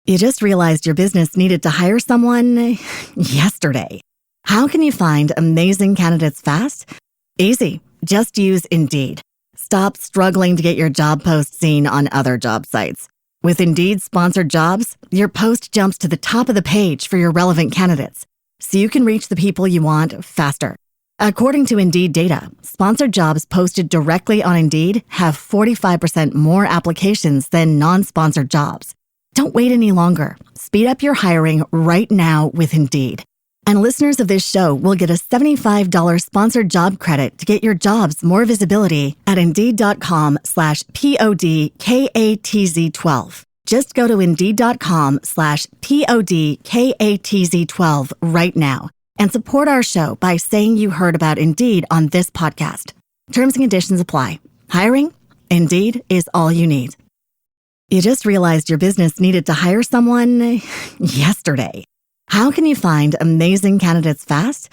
You just realized your business needed to hire someone yesterday. How can you find amazing candidates fast? Easy. Just use Indeed. Stop struggling to get your job post seen on other job sites. With Indeed sponsored jobs, your post jumps to the top of the page for your relevant candidates, so you can reach the people you want faster. According to Indeed data, sponsored jobs posted directly on Indeed have 45% more applications than non-sponsored jobs. Don't wait any longer. Speed up your hiring right now with Indeed. And listeners of this show will get a $75 sponsored job credit to get your jobs more visibility at Indeed.com/PODKATZ12. Just go to Indeed.com/PODKATZ12 right now and support our show by saying you heard about Indeed on this podcast. Terms and conditions apply. Hiring? Indeed is all you need. You just realized your business needed to hire someone yesterday. How can you find amazing candidates fast?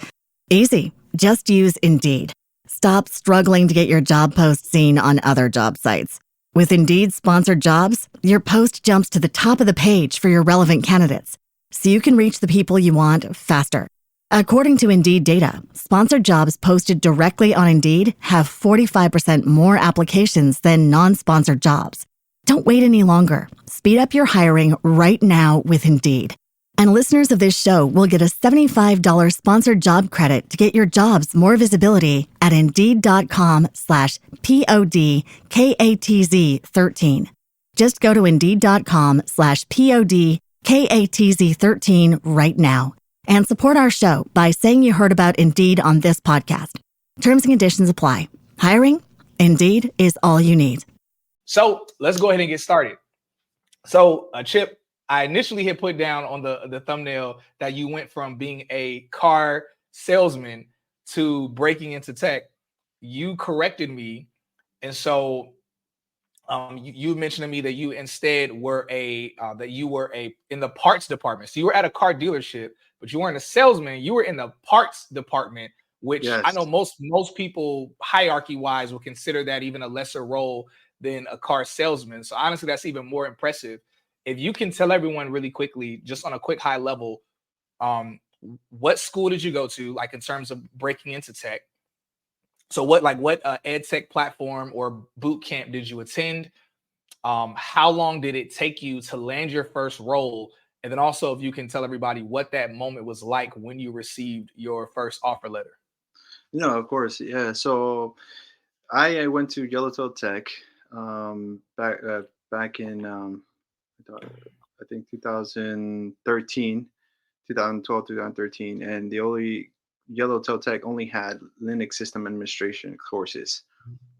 Easy. Just use Indeed. Stop struggling to get your job post seen on other job sites. With Indeed sponsored jobs, your post jumps to the top of the page for your relevant candidates, so you can reach the people you want faster. According to Indeed data, sponsored jobs posted directly on Indeed have 45% more applications than non-sponsored jobs. Don't wait any longer. Speed up your hiring right now with Indeed. And listeners of this show will get a $75 sponsored job credit to get your jobs more visibility at Indeed.com/PODKATZ13. Just go to Indeed.com/PODKATZ13 right now and support our show by saying you heard about Indeed on this podcast. Terms and conditions apply. Hiring? Indeed is all you need. So let's go ahead and get started. So, Chip, I initially had put down on the thumbnail that you went from being a car salesman to breaking into tech. You corrected me. And so you mentioned to me that you instead were in the parts department. So you were at a car dealership, but you weren't a salesman. You were in the parts department, which Yes. I know most people hierarchy wise will consider that even a lesser role than a car salesman. So honestly, that's even more impressive. If you can tell everyone really quickly, just on a quick high level, what school did you go to, like in terms of breaking into tech? So what ed tech platform or boot camp did you attend? How long did it take you to land your first role? And then also if you can tell everybody what that moment was like when you received your first offer letter. No, of course. Yeah. So I went to YellowTail Tech back in I think 2013, 2012, 2013, and the only YellowTail Tech only had Linux system administration courses.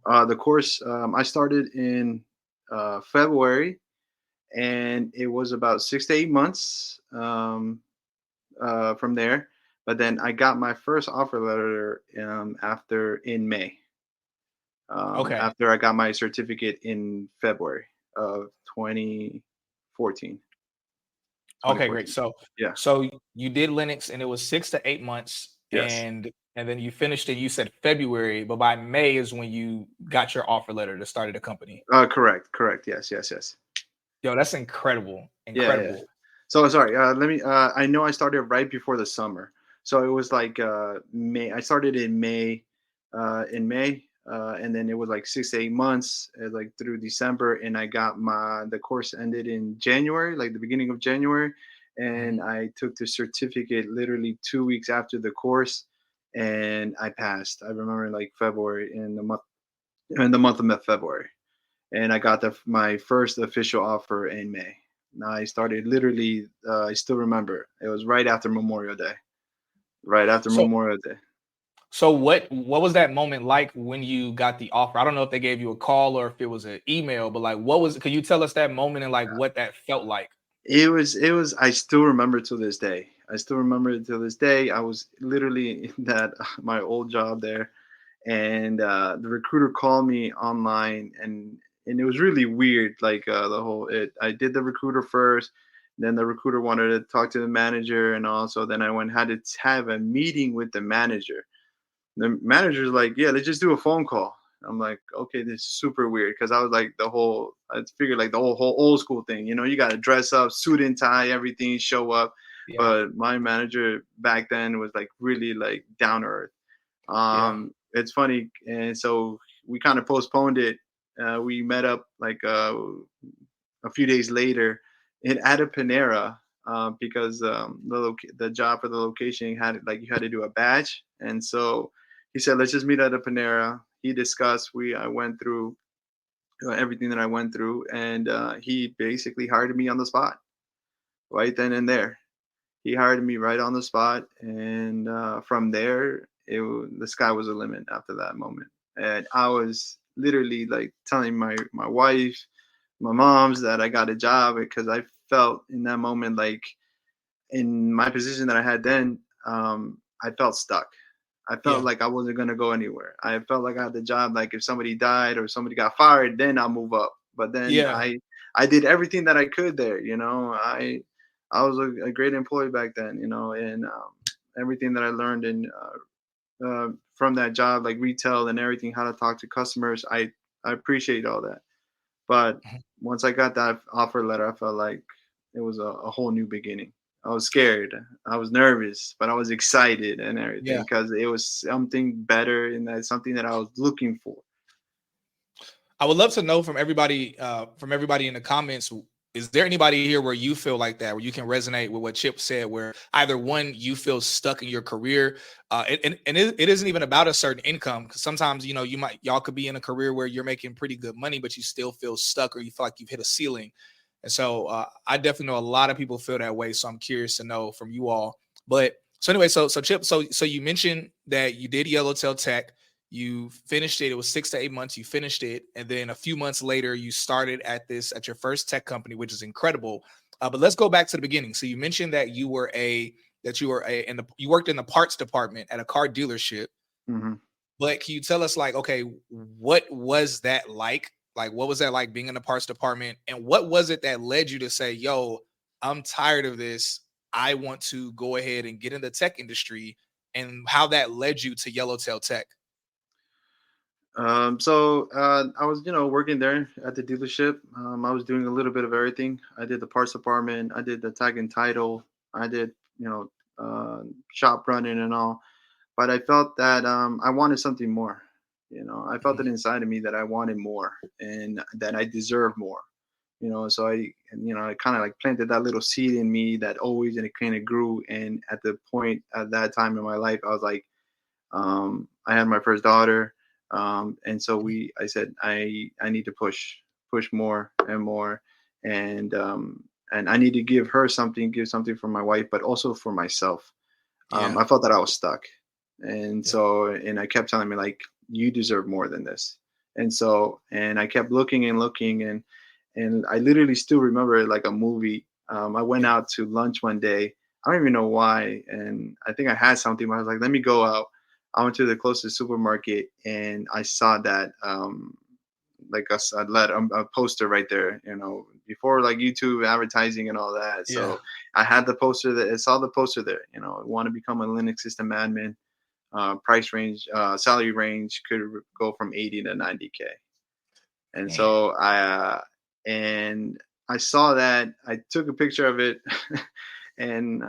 The course I started in February, and it was about 6 to 8 months from there. But then I got my first offer letter in May. Okay. After I got my certificate in February of 2014. Okay, great. So yeah. So you did Linux and it was 6 to 8 months. Yes. And then you finished it, you said February, but by May is when you got your offer letter to start a company. Correct. Yes. Yo, that's incredible. Yeah. So sorry, let me I know I started right before the summer. So it was like May. I started in May, and then it was like 6 to 8 months, like through December, and I got the course ended in January, like the beginning of January, and I took the certificate literally 2 weeks after the course, and I passed. I remember like February in the month of February, and I got my first official offer in May. Now I started literally. I still remember it was right after Memorial Day. Memorial Day. So what was that moment like when you got the offer? I don't know if they gave you a call or if it was an email, but like, could you tell us that moment and like what that felt like? It was, I still remember to this day. I was literally in my old job there, and the recruiter called me online, and it was really weird. Like I did the recruiter first, then the recruiter wanted to talk to the manager, and also then I had to have a meeting with the manager. The manager's like, yeah, let's just do a phone call. I'm like, okay, this is super weird, because I was like I I figured like the whole old school thing, you got to dress up, suit and tie, everything, show up. Yeah. But my manager back then was like really like down to earth. Yeah. It's funny, and so we kind of postponed it. We met up like a few days later at a Panera, because the job for the location had like you had to do a badge, and so he said let's just meet at a Panera. He discussed. I went through everything that I went through, and he basically hired me on the spot right then and there. He hired me right on the spot, and from there, the sky was the limit after that moment. And I was literally like telling my wife, my mom's that I got a job because I felt in that moment like in my position that I had then, I felt stuck. I felt Yeah. like I wasn't gonna go anywhere. I felt like I had the job. Like if somebody died or somebody got fired, then I'll move up. But then Yeah. I did everything that I could there. I was a great employee back then. And everything that I learned from that job, like retail and everything, how to talk to customers, I appreciate all that. But Mhm. once I got that offer letter, I felt like it was a whole new beginning. I was scared. I was nervous, but I was excited and everything Yeah. because it was something better and that's something that I was looking for. I would love to know from everybody in the comments, is there anybody here where you feel like that, where you can resonate with what Chip said, where either one, you feel stuck in your career, and it isn't even about a certain income, because sometimes, y'all could be in a career where you're making pretty good money, but you still feel stuck or you feel like you've hit a ceiling. And so I definitely know a lot of people feel that way. So I'm curious to know from you all. But so anyway, so Chip, so you mentioned that you did YellowTail Tech. You finished it. It was 6 to 8 months. You finished it, and then a few months later, you started at your first tech company, which is incredible. But let's go back to the beginning. So you mentioned that you worked in the parts department at a car dealership. Hmm. But can you tell us, like, okay, what was that like? Like, what was that like being in the parts department, and what was it that led you to say, "Yo, I'm tired of this. I want to go ahead and get in the tech industry," and how that led you to YellowTail Tech? So I was, working there at the dealership. I was doing a little bit of everything. I did the parts department. I did the tag and title. I did, shop running and all. But I felt that I wanted something more. I felt it inside of me that I wanted more and that I deserve more. So I kind of like planted that little seed in me that always and it kind of grew. And at the point at that time in my life, I was like, I had my first daughter, and so I said I need to push more and more, and I need to give something for my wife, but also for myself. Yeah. I felt that I was stuck, and Yeah. and I kept telling me like you deserve more than this, and I kept looking and looking, and I literally still remember it like a movie. I went Yeah. out to lunch one day. I don't even know why, and I think I had something. But I was like, let me go out. I went to the closest supermarket and I saw that like a poster right there, before like YouTube advertising and all that. Yeah. So I had the poster that I saw the poster there. I want to become a Linux system admin. Price range, salary range could go from 80 to 90K. And Man. so and I saw that. I took a picture of it, and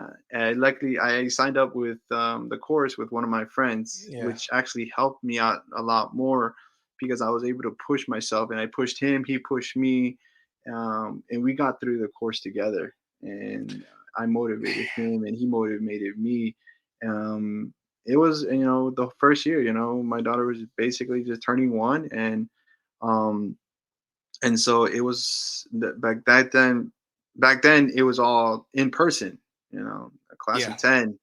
luckily I signed up with the course with one of my friends, Yeah. which actually helped me out a lot more because I was able to push myself, and I pushed him, he pushed me, and we got through the course together. And I motivated him, and he motivated me. Um, it was the first year. My daughter was basically just turning one, um, and so it was back then it was all in person, a class Yeah. of 10.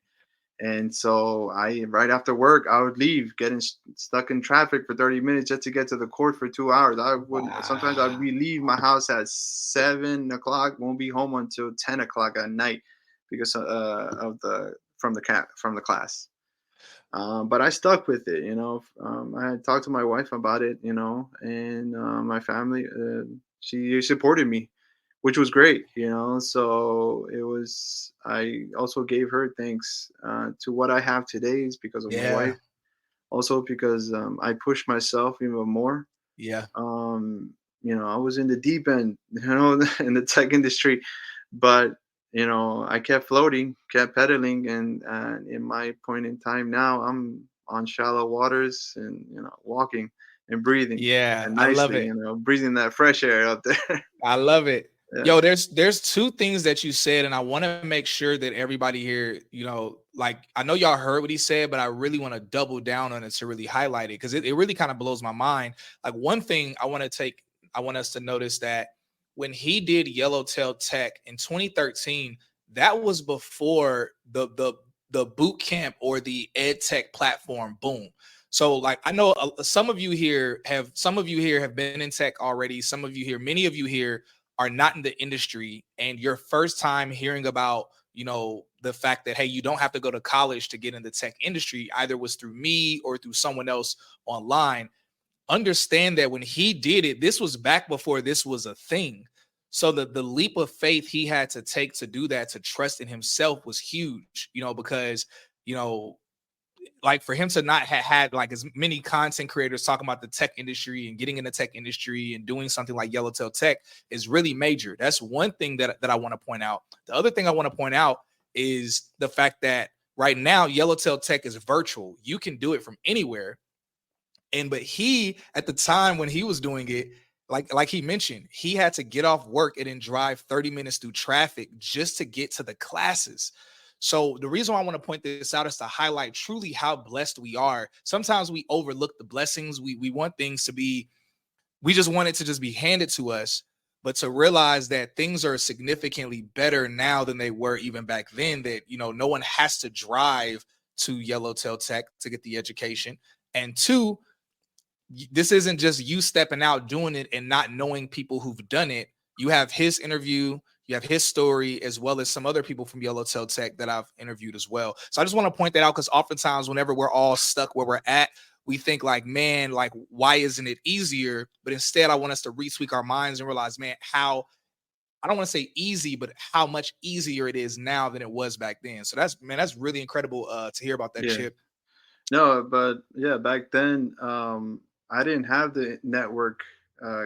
And so I right after work I would leave, getting stuck in traffic for 30 minutes just to get to the court for 2 hours. I would sometimes I'd Wow. be leave my house at 7 o'clock, won't be home until 10 o'clock at night because of the from the class. But I stuck with it. I had talked to my wife about it, and my family, she supported me, which was great, So it was, I also gave her thanks to what I have today is because of my Yeah. wife, also because I pushed myself even more. Yeah. Um, I was in the deep end, in the tech industry, but I kept floating, kept pedaling, and in my point in time now, I'm on shallow waters and walking and breathing Yeah, and I love nicely, it. breathing that fresh air out there. I love it. Yeah. Yo, there's two things that you said, and I want to make sure that everybody here, like I know y'all heard what he said, but I really want to double down on it to really highlight it because it really kind of blows my mind. Like one thing I want us to notice that when he did YellowTail Tech in 2013, that was before the boot camp or the ed tech platform boom. So like I know some of you here have been in tech already. Some of you here, many of you here are not in the industry, and your first time hearing about the fact that hey, you don't have to go to college to get in the tech industry either was through me or through someone else online. Understand that when he did it, this was back before this was a thing. So the leap of faith he had to take to do that, to trust in himself, was huge, because you know like for him to not have had like as many content creators talking about the tech industry and getting in the tech industry and doing something like YellowTail Tech is really major. That's one thing that I want to point out. The other thing I want to point out is the fact that right now YellowTail Tech is virtual. You can do it from anywhere. But he, at the time when he was doing it, like he mentioned, he had to get off work and then drive 30 minutes through traffic just to get to the classes. So the reason why I want to point this out is to highlight truly how blessed we are. Sometimes we overlook the blessings. We want things to be, we just want it to just be handed to us, but to realize that things are significantly better now than they were even back then, that no one has to drive to YellowTail Tech to get the education. And two, this isn't just you stepping out doing it and not knowing people who've done it. You have his interview, you have his story, as well as some other people from YellowTail Tech that I've interviewed as well. So I just want to point that out because oftentimes whenever we're all stuck where we're at, we think like, man, like why isn't it easier? But instead, I want us to retweak our minds and realize, man, how, I don't want to say easy, but how much easier it is now than it was back then. So that's really incredible to hear about that, Yeah. Chip. No, but yeah, back then, I didn't have the network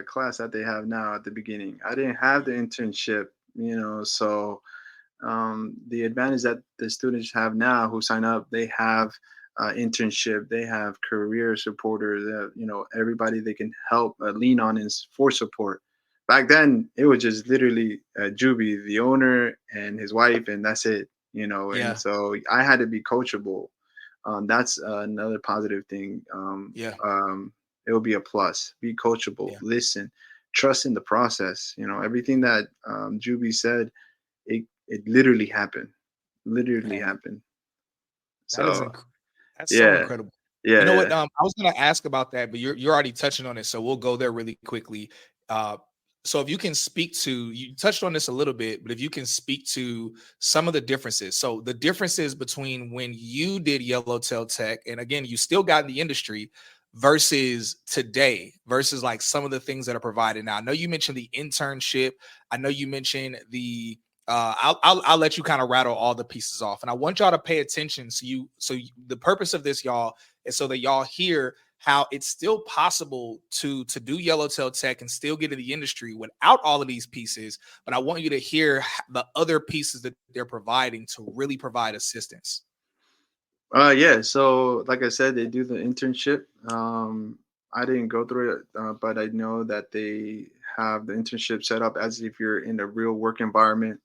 class that they have now at the beginning. I didn't have the internship, so the advantage that the students have now who sign up, they have internship, they have career supporters, everybody they can help lean on is for support. Back then, it was just literally Juby, the owner, and his wife, and that's it. And Yeah, so I had to be coachable. That's another positive thing. yeah, It will be a plus. Be coachable. yeah. Listen. Trust in the process. Everything that Juby said, it literally happened. Literally Man, happened. that is So that's so yeah, incredible. You know yeah, what? I was gonna ask about that, but you're already touching on it, so we'll go there really quickly. Uh, so if you can speak to, you touched on this a little bit, but if you can speak to some of the differences. So the differences between when you did Yellowtail Tech, and again, you still got in the industry, versus today, versus like some of the things that are provided now. I know you mentioned the internship. I know you mentioned the I'll let you kind of rattle all the pieces off, and I want y'all to pay attention. The purpose of this, y'all, is so that y'all hear how it's still possible to do Yellowtail Tech and still get in the industry without all of these pieces. But I want you to hear the other pieces that they're providing to really provide assistance. yeah. So like I said, they do the internship. I didn't go through it, but I know that they have the internship set up as if you're in a real work environment,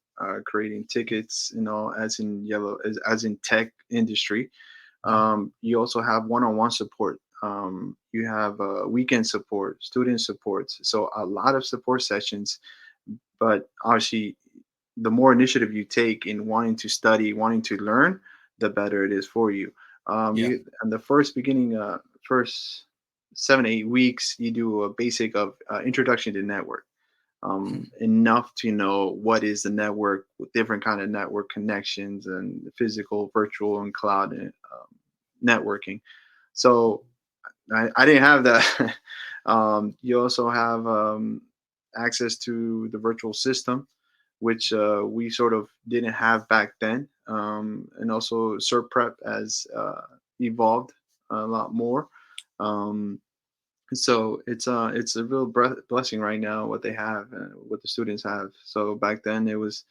creating tickets, as in tech industry. Mhm. You also have one-on-one support. You have weekend support, student supports. So a lot of support sessions. But obviously, the more initiative you take in wanting to study, wanting to learn, the better it is for you. Yeah. You and the first 7 8 weeks, you do a basic of introduction to network, Mhm. enough to know what is the network with different kind of network connections and physical, virtual, and cloud networking. So I didn't have that. You also have access to the virtual system, which we sort of didn't have back then. And also, Cert Prep has evolved a lot more. Um, So it's a real blessing right now what they have, what the students have. So back then it was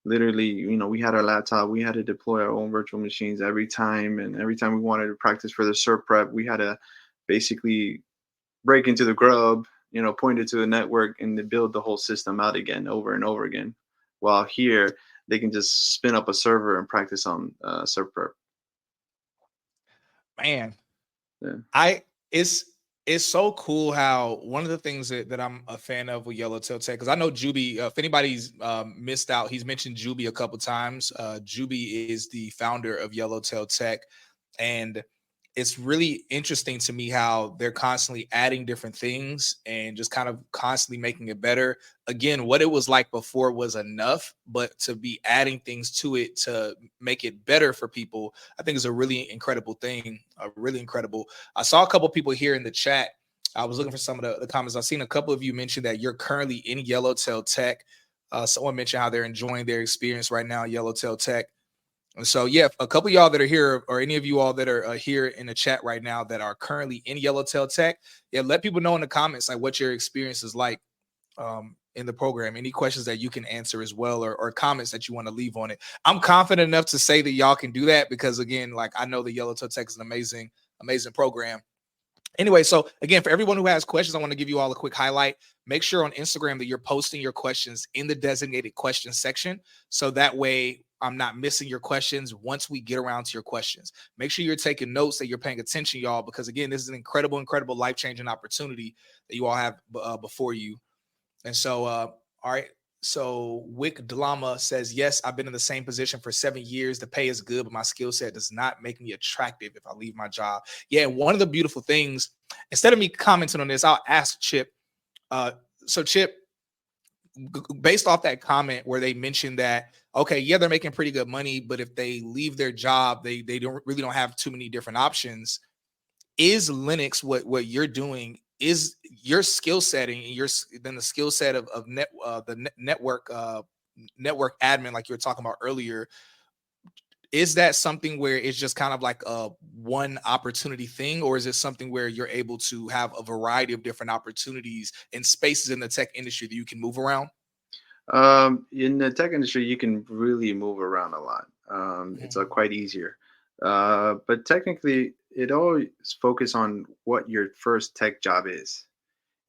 literally, we had our laptop, we had to deploy our own virtual machines every time, and every time we wanted to practice for the cert prep, we had to basically break into the grub, point it to the network and to build the whole system out again over and over again. While here, they can just spin up a server and practice on cert prep. Man, Yeah. I it's so cool how one of the things that I'm a fan of with YellowTail Tech, because I know Juby, if anybody's missed out, he's mentioned Juby a couple times. Juby is the founder of YellowTail Tech, and it's really interesting to me how they're constantly adding different things and just kind of constantly making it better. Again, what it was like before was enough, but to be adding things to it to make it better for people, I think is a really incredible thing. Really incredible. I saw a couple people here in the chat. I was looking for some of the comments. I've seen a couple of you mention that you're currently in YellowTail Tech. Someone mentioned how they're enjoying their experience right now at YellowTail Tech. And so, yeah, a couple of y'all that are here, or any of you all that are here in the chat right now that are currently in YellowTail Tech, yeah, let people know in the comments like what your experience is like in the program. Any questions that you can answer as well, or comments that you want to leave on it. I'm confident enough to say that y'all can do that because, again, like I know the YellowTail Tech is an amazing, amazing program. Anyway, so again, for everyone who has questions, I want to give you all a quick highlight. Make sure on Instagram that you're posting your questions in the designated questions section. So that way I'm not missing your questions once we get around to your questions. Make sure you're taking notes, that you're paying attention, y'all, because again, this is an incredible, incredible life-changing opportunity that you all have before you. And so, all right. So Wick Dlama says, yes, I've been in the same position for 7 years. The pay is good, but my skill set does not make me attractive if I leave my job. Yeah, and one of the beautiful things, instead of me commenting on this, I'll ask Chip. So Chip, based off that comment where they mentioned that, okay, yeah, they're making pretty good money, but if they leave their job, they don't have too many different options. Is Linux what you're doing? Is your skill setting and your then the skill set of network network admin, like you were talking about earlier, is that something where it's just kind of like a one opportunity thing, or is it something where you're able to have a variety of different opportunities and spaces in the tech industry that you can move around? In the tech industry, you can really move around a lot. It's quite easier. But technically, it always focus on what your first tech job is.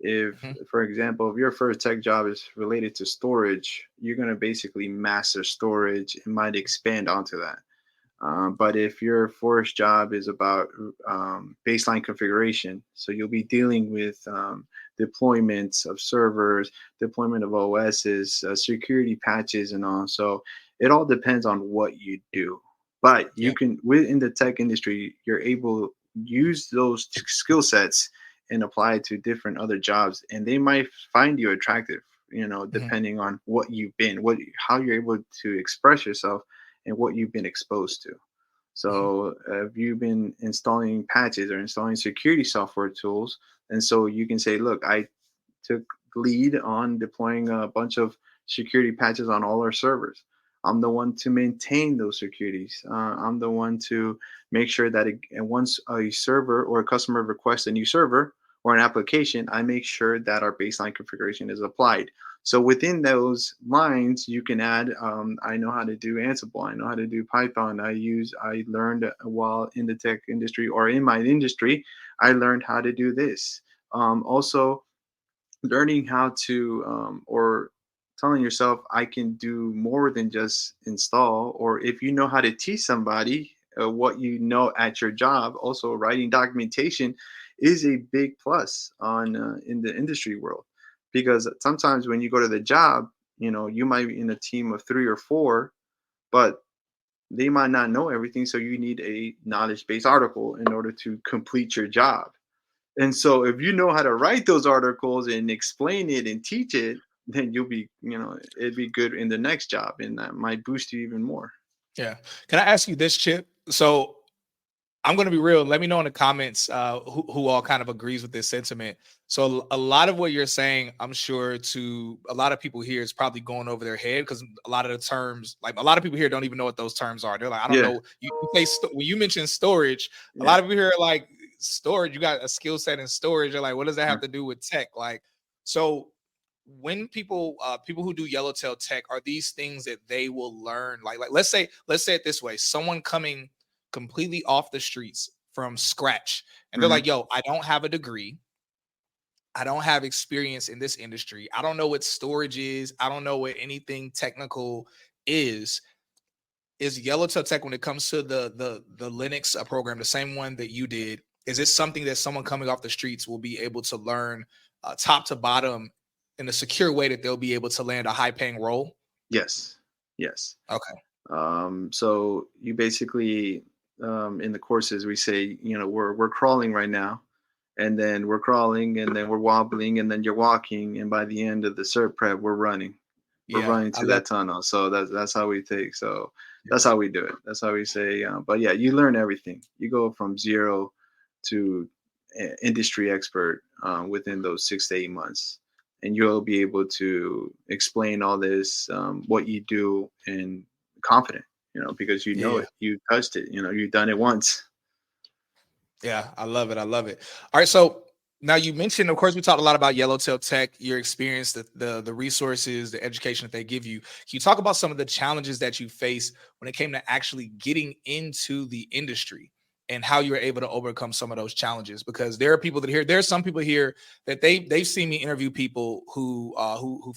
If, Mhm. for example, if your first tech job is related to storage, you're going to basically master storage and might expand onto that. But if your first job is about baseline configuration, so you'll be dealing with deployments of servers, deployment of OSs, security patches, and all. So it all depends on what you do. But Yeah. you can, within the tech industry, you're able to use those skill sets and apply it to different other jobs, and they might find you attractive. Mhm. Depending on what you've been, how you're able to express yourself and what you've been exposed to. Mhm. So, if you've been installing patches or installing security software tools, and so you can say, look, I took lead on deploying a bunch of security patches on all our servers. I'm the one to maintain those securities. I'm the one to make sure that and once a server or a customer requests a new server or an application, I make sure that our baseline configuration is applied. So within those lines, you can add. I know how to do Ansible. I know how to do Python. I learned while in the tech industry or in my industry, I learned how to do this. Also, learning how to or telling yourself I can do more than just install, or if you know how to teach somebody what you know at your job, also writing documentation is a big plus on in the industry world, because sometimes when you go to the job, you might be in a team of 3 or 4, but they might not know everything, so you need a knowledge based article in order to complete your job. And so if you know how to write those articles and explain it and teach it, then it'd be good in the next job, and that might boost you even more. Yeah. Can I ask you this, Chip? So I'm going to be real. Let me know in the comments who all kind of agrees with this sentiment. So a lot of what you're saying, I'm sure to a lot of people here is probably going over their head because a lot of the terms, like a lot of people here don't even know what those terms are. They're like, I don't Yeah, know. You say when you mention storage, a yeah, lot of people here are like, storage, you got a skill set in storage. You're like, what does that have to do with tech? Like, so when people who do YellowTail Tech, are these things that they will learn? Like let's say it this way: someone coming completely off the streets from scratch, and they're Mhm. like, "Yo, I don't have a degree. I don't have experience in this industry. I don't know what storage is. I don't know what anything technical is." Is YellowTail Tech, when it comes to the Linux program, the same one that you did? Is it something that someone coming off the streets will be able to learn top to bottom in a secure way that they'll be able to land a high paying role? Yes. Yes. Okay. So you basically, in the courses, we say, we're crawling right now, and then we're crawling, and then we're wobbling, and then you're walking, and by the end of the cert prep, we're running. We're Yeah, running I to love. that tunnel. So that's how we take. So Yeah. that's how we do it. That's how we say. But yeah, you learn everything. You go from zero to industry expert within those 6 to 8 months, and you'll be able to explain all this, what you do, and confident. Because you know Yeah. it, you touched it. You've done it once. Yeah, I love it. I love it. All right, so now you mentioned, of course, we talked a lot about YellowTail Tech, your experience, the resources, the education that they give you. Can you talk about some of the challenges that you face when it came to actually getting into the industry and how you were able to overcome some of those challenges? Because there are people that there's some people here that they've seen me interview people who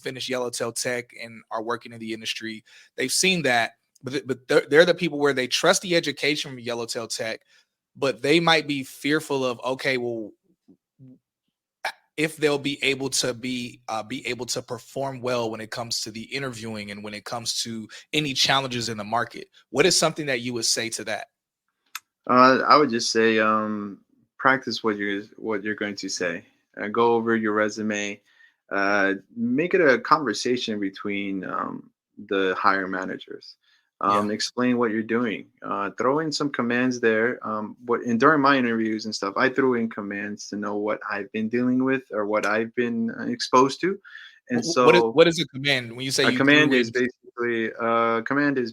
finish YellowTail Tech and are working in the industry. They've seen that, but they're the people where they trust the education from YellowTail Tech, but they might be fearful of, okay, well, if they'll be able to perform well when it comes to the interviewing and when it comes to any challenges in the market. What is something that you would say to that? I would just say, practice what you're going to say. Go over your resume. Make it a conversation between the hire managers. Yeah. Explain what you're doing. Throw in some commands there. During my interviews and stuff, I threw in commands to know what I've been dealing with or what I've been exposed to, and so What is a command when you say a you threw command in? is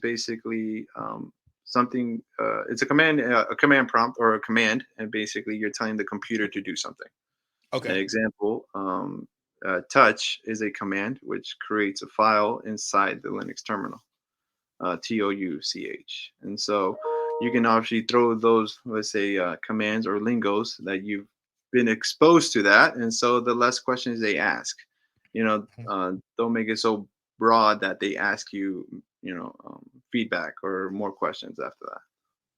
basically something. It's a command prompt or a command, and basically you're telling the computer to do something. An Okay. example: touch is a command which creates a file inside the Linux terminal. TOUCH, and so you can obviously throw those, let's say, commands or lingos that you've been exposed to that, and so the less questions they ask, Mhm. don't make it so broad that they ask you, feedback or more questions after that.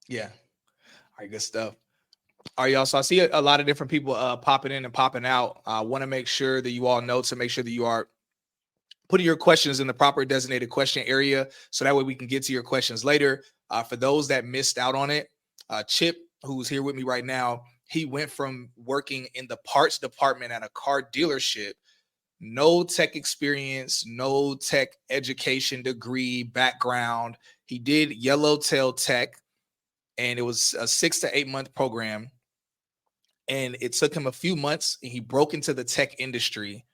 Yeah. All right, good stuff. All right, y'all. So I see a lot of different people popping in and popping out. I want to make sure that you all know to make sure that you are putting your questions in the proper designated question area so that way we can get to your questions later. For those that missed out on it, Chip, who's here with me right now, he went from working in the parts department at a car dealership, no tech experience, no tech education degree background. He did YellowTail Tech, and it was a 6 to 8 month program. And it took him a few months, and he broke into the tech industry,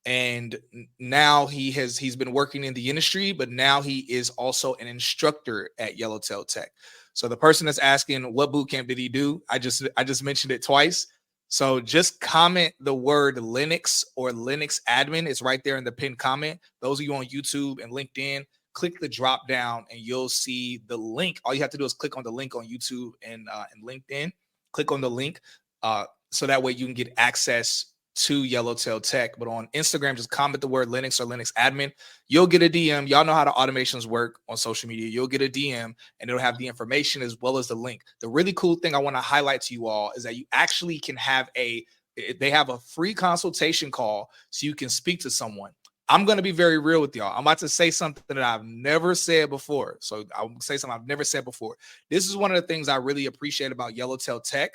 and now he's been working in the industry, but now he is also an instructor at YellowTail Tech. So the person that's asking what boot camp did he do, I just mentioned it twice. So just comment the word Linux or Linux admin. It's right there in the pinned comment. Those of you on YouTube and LinkedIn, click the drop down and you'll see the link. All you have to do is click on the link on YouTube and LinkedIn. Click on the link, so that way you can get access to YellowTail Tech. But on Instagram, just comment the word Linux or Linux admin. You'll get a DM. Y'all know how the automations work on social media. You'll get a DM and it'll have the information as well as the link. The really cool thing I want to highlight to you all is that you actually can have they have a free consultation call so you can speak to someone. I'm going to be very real with y'all. I'm about to say something that I've never said before. So I'll say something I've never said before. This is one of the things I really appreciate about YellowTail Tech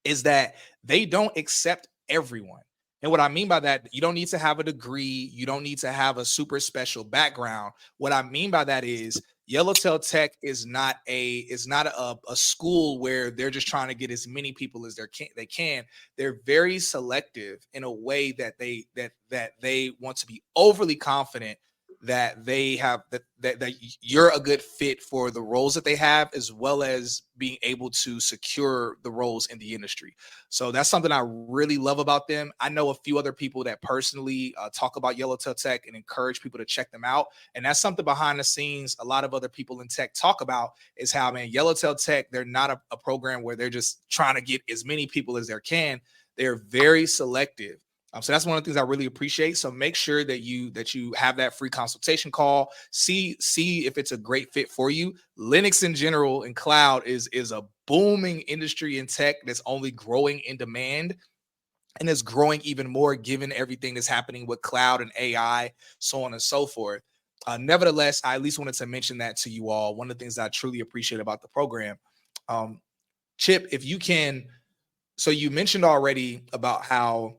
is that they don't accept everyone. And what I mean by that, you don't need to have a degree, you don't need to have a super special background. What I mean by that is YellowTail Tech is not a school where they're just trying to get as many people as they can. They're very selective in a way that they want to be overly confident that they have that you're a good fit for the roles that they have, as well as being able to secure the roles in the industry. So that's something I really love about them. I know a few other people that personally talk about YellowTail Tech and encourage people to check them out. And that's something behind the scenes a lot of other people in tech talk about, is how, man, YellowTail Tech, they're not a program where they're just trying to get as many people as they can. They're very selective. So that's one of the things I really appreciate. So make sure that you have that free consultation call. See if it's a great fit for you. Linux in general and cloud is a booming industry in tech that's only growing in demand, and is growing even more given everything that's happening with cloud and AI, so on and so forth. Nevertheless, I at least wanted to mention that to you all. One of the things that I truly appreciate about the program. Chip, if you can, so you mentioned already about how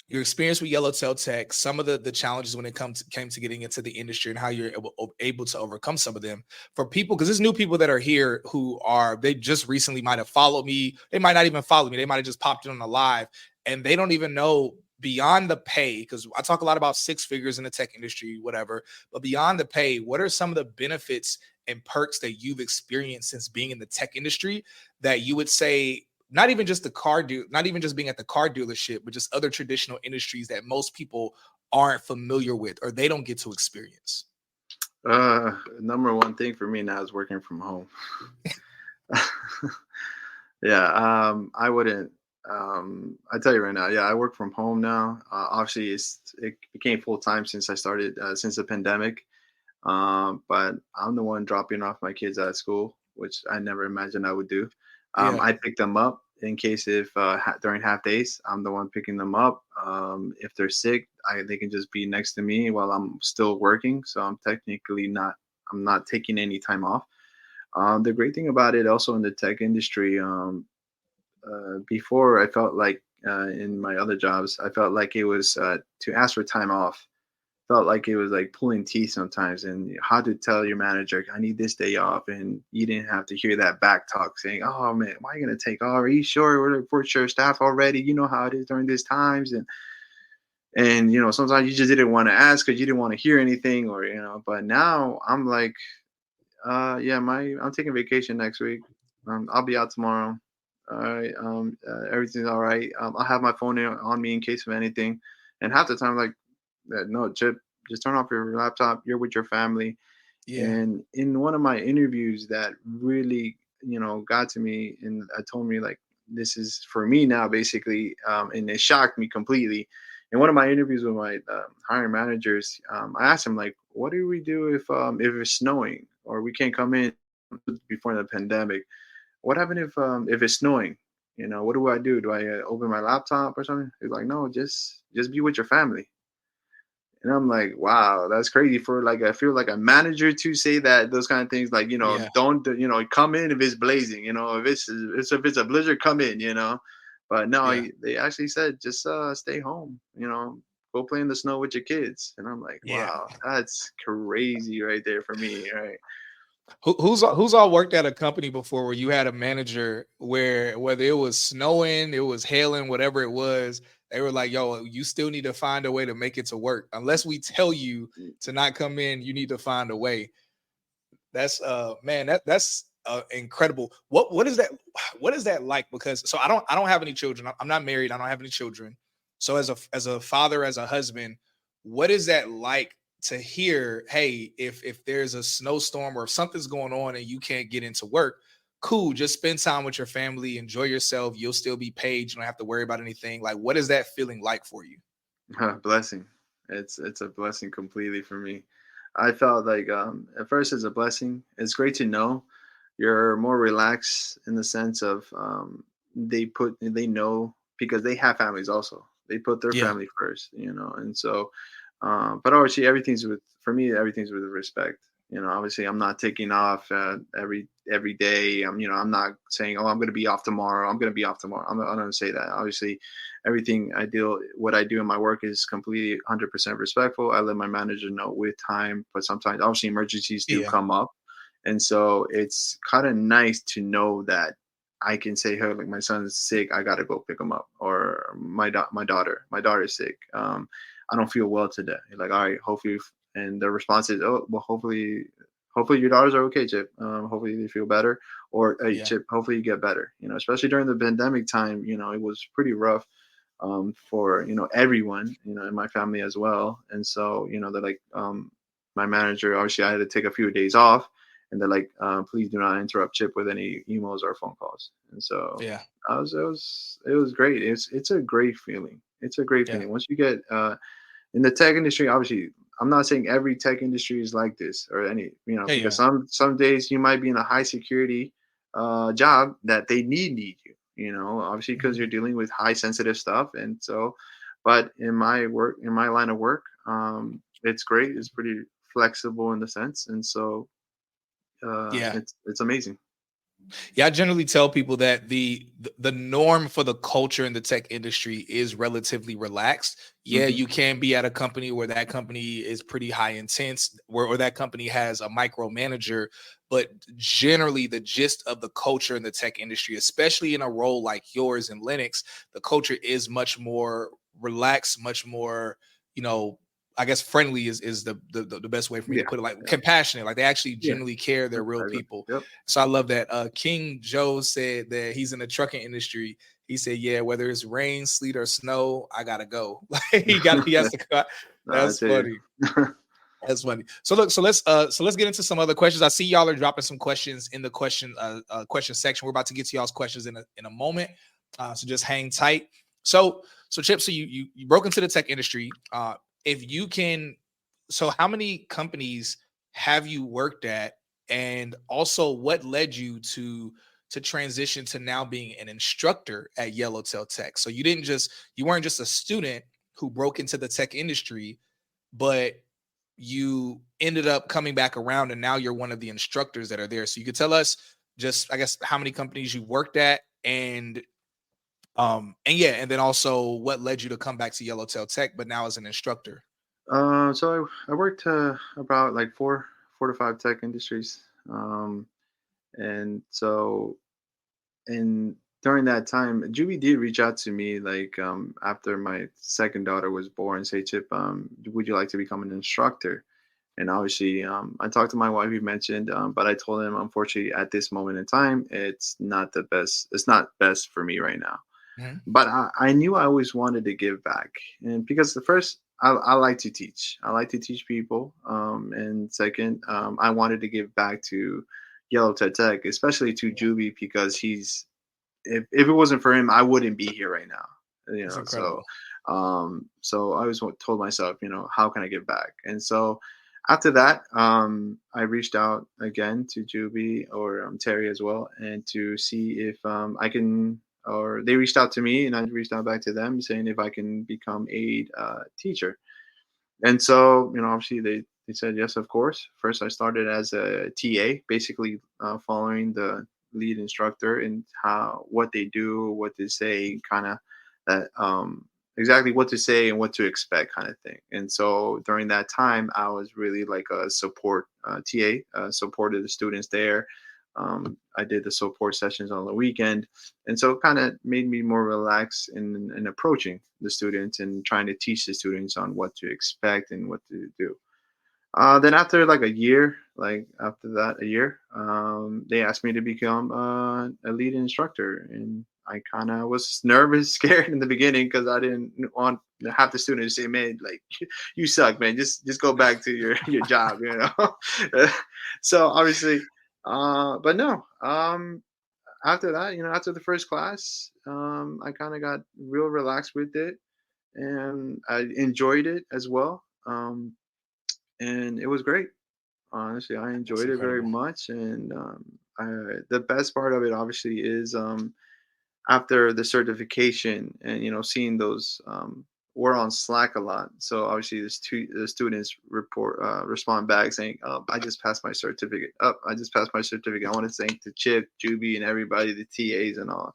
your experience with YellowTail Tech, some of the challenges when it came to getting into the industry, and how you're able to overcome some of them. For people, because there's new people that are here who they just recently might have followed me. They might not even follow me. They might have just popped in on the live, and they don't even know beyond the pay, because I talk a lot about six figures in the tech industry, whatever. But beyond the pay, what are some of the benefits and perks that you've experienced since being in the tech industry that you would say, not even just not even just being at the car dealership, but just other traditional industries that most people aren't familiar with or they don't get to experience? Number one thing for me now is working from home. Yeah, I wouldn't. I tell you right now, yeah, I work from home now. Obviously, it became full time since I started since the pandemic. But I'm the one dropping off my kids at school, which I never imagined I would do. Yeah. I pick them up in case if during half days, I'm the one picking them up. If they're sick, they can just be next to me while I'm still working. So I'm technically not. I'm not taking any time off. The great thing about it, also in the tech industry, before I felt like in my other jobs, I felt like it was to ask for time off. Felt like it was like pulling teeth sometimes, and how to tell your manager, I need this day off, and you didn't have to hear that back talk saying, "Oh man, why are you gonna take off? Are you sure we're short staff already? You know how it is during these times." And sometimes you just didn't want to ask because you didn't want to hear anything, or But now I'm like, yeah, I'm taking vacation next week. I'll be out tomorrow. All right. Everything's all right. I'll have my phone on me in case of anything. And half the time, like, no, Chip, just turn off your laptop. You're with your family. Yeah. And in one of my interviews that really, got to me, and I told me like, this is for me now, basically, and it shocked me completely. In one of my interviews with my hiring managers, I asked him like, what do we do if it's snowing or we can't come in before the pandemic? What happened if it's snowing? What do I do? Do I open my laptop or something? He's like, no, just be with your family. And I'm like, wow, that's crazy for like I feel like a manager to say that those kind of things, like Yeah. don't come in if it's blazing, if it's a blizzard, come in. But no, Yeah. they actually said just stay home, go play in the snow with your kids. And I'm like, Yeah. wow, that's crazy right there for me, right? Who's all worked at a company before where you had a manager where, whether it was snowing, it was hailing, whatever it was, they were like, "Yo, you still need to find a way to make it to work. Unless we tell you to not come in, you need to find a way." That's man, that's incredible. What is that? What is that like? Because so I don't have any children. I'm not married. I don't have any children. So as a father, as a husband, what is that like to hear? Hey, if there's a snowstorm or if something's going on and you can't get into work, cool. Just spend time with your family, enjoy yourself. You'll still be paid. You don't have to worry about anything. Like, what is that feeling like for you? Blessing. It's a blessing completely for me. I felt like at first it's a blessing. It's great to know you're more relaxed in the sense of they know because they have families also. They put their Yeah. family first, and so but obviously everything's with for me everything's with respect. Obviously I'm not taking off every day. I'm not saying, oh, I'm going to be off tomorrow. I'm going to be off tomorrow. I'm not going to say that. Obviously everything what I do in my work is completely 100% respectful. I let my manager know with time, but sometimes obviously emergencies do Yeah. come up. And so it's kind of nice to know that I can say, hey, like my son's sick, I got to go pick him up, or my daughter's sick. I don't feel well today. Like, all right, hopefully and the response is, oh, well, hopefully your daughters are okay, Chip. Hopefully they feel better, or hey, Yeah. Chip, hopefully you get better. Especially during the pandemic time, it was pretty rough for everyone, in my family as well. And so they're like, my manager, obviously I had to take a few days off, and they're like, please do not interrupt Chip with any emails or phone calls. And so Yeah. it was great. It's a great feeling. It's a great Yeah. feeling once you get in the tech industry. Obviously, I'm not saying every tech industry is like this, or any, Yeah. because Yeah. some days you might be in a high security job that they need you. Obviously because Mhm. you're dealing with high sensitive stuff, and so, but in my line of work, it's great. It's pretty flexible in the sense, and so Yeah. it's amazing. Yeah, I generally tell people that the norm for the culture in the tech industry is relatively relaxed. Yeah, Hmm. you can be at a company where that company is pretty high intense, where or that company has a micromanager, but generally the gist of the culture in the tech industry, especially in a role like yours in Linux, the culture is much more relaxed, much more, you know, I guess friendly is the best way for me to Yeah, put it, like yeah, compassionate, like they actually yeah. genuinely care, they're real Exactly. people. Yep. So I love that. King Joe said that he's in the trucking industry. He said, "Yeah, whether it's rain, sleet, or snow, I gotta go. Like he has to go." Nah, I That's tell you. funny. That's funny. So look, so let's get into some other questions. I see y'all are dropping some questions in the question section. We're about to get to y'all's questions in a moment. So just hang tight. So Chip, so you broke into the tech industry. If you can, so how many companies have you worked at, and also what led you to transition to now being an instructor at YellowTail Tech? So you weren't just a student who broke into the tech industry, but you ended up coming back around and now you're one of the instructors that are there. So you could tell us just, I guess, how many companies you worked at, and yeah, and then also what led you to come back to Yellowtail Tech, but now as an instructor. So I worked about like four to five tech industries, and so and during that time, Juby did reach out to me like after my second daughter was born, say, Chip, would you like to become an instructor? And obviously, I talked to my wife, you mentioned, but I told him, unfortunately, at this moment in time, it's not the best. It's not best for me right now. Mhm. But I knew I always wanted to give back, and because the first, I like to teach. I like to teach people, and second, I wanted to give back to Yellowtail Tech, especially to Juby, because if it wasn't for him, I wouldn't be here right now. That's So incredible. I always told myself, how can I give back? And so after that, I reached out again to Juby or Terry as well, and to see if I can, or they reached out to me, and I reached out back to them saying if I can become a teacher. And so, obviously they said yes, of course. First, I started as a TA, basically following the lead instructor and how what they do, what they say, kind of that exactly what to say and what to expect, kind of thing. And so during that time, I was really like a support TA, supported the students there. I did the support sessions on the weekend, and so it kind of made me more relaxed in approaching the students and trying to teach the students on what to expect and what to do. Then after like a year, like after that a year, they asked me to become a lead instructor, and I kind of was nervous, scared in the beginning because I didn't want half the students to say, "Man, like you suck, man. Just go back to your job," So obviously, but no. After that, after the first class, I kind of got real relaxed with it, and I enjoyed it as well. And it was great. Honestly, I That's enjoyed it very incredible. much, and the best part of it, obviously, is after the certification and seeing those. We're on Slack a lot, so obviously the students respond back saying, "I just passed my certificate. I just passed my certificate. I want to thank the Chip, Juby, and everybody, the TAs, and all."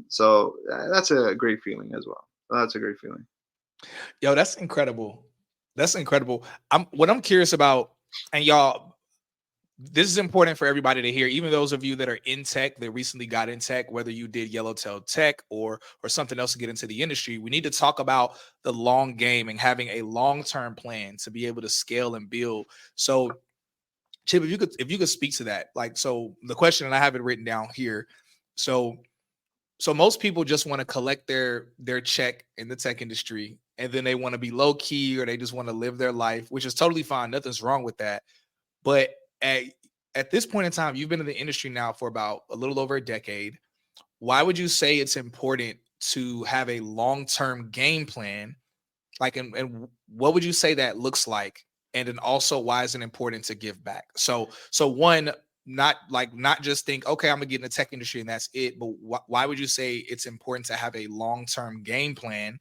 So that's a great feeling as well. That's a great feeling. Yo, that's incredible. That's incredible. I'm curious about, and y'all, this is important for everybody to hear, even those of you that are in tech, that recently got in tech, whether you did YellowTail Tech or something else to get into the industry. We need to talk about the long game and having a long-term plan to be able to scale and build. So Chip, if you could speak to that, like, so the question, and I have it written down here. So most people just want to collect their check in the tech industry, and then they want to be low key, or they just want to live their life, which is totally fine. Nothing's wrong with that. But at this point in time, you've been in the industry now for about a little over a decade. Why would you say it's important to have a long-term game plan? Like, and what would you say that looks like? And then also, why is it important to give back? So one, not just think, okay, I'm gonna get in the tech industry and that's it. But why would you say it's important to have a long-term game plan?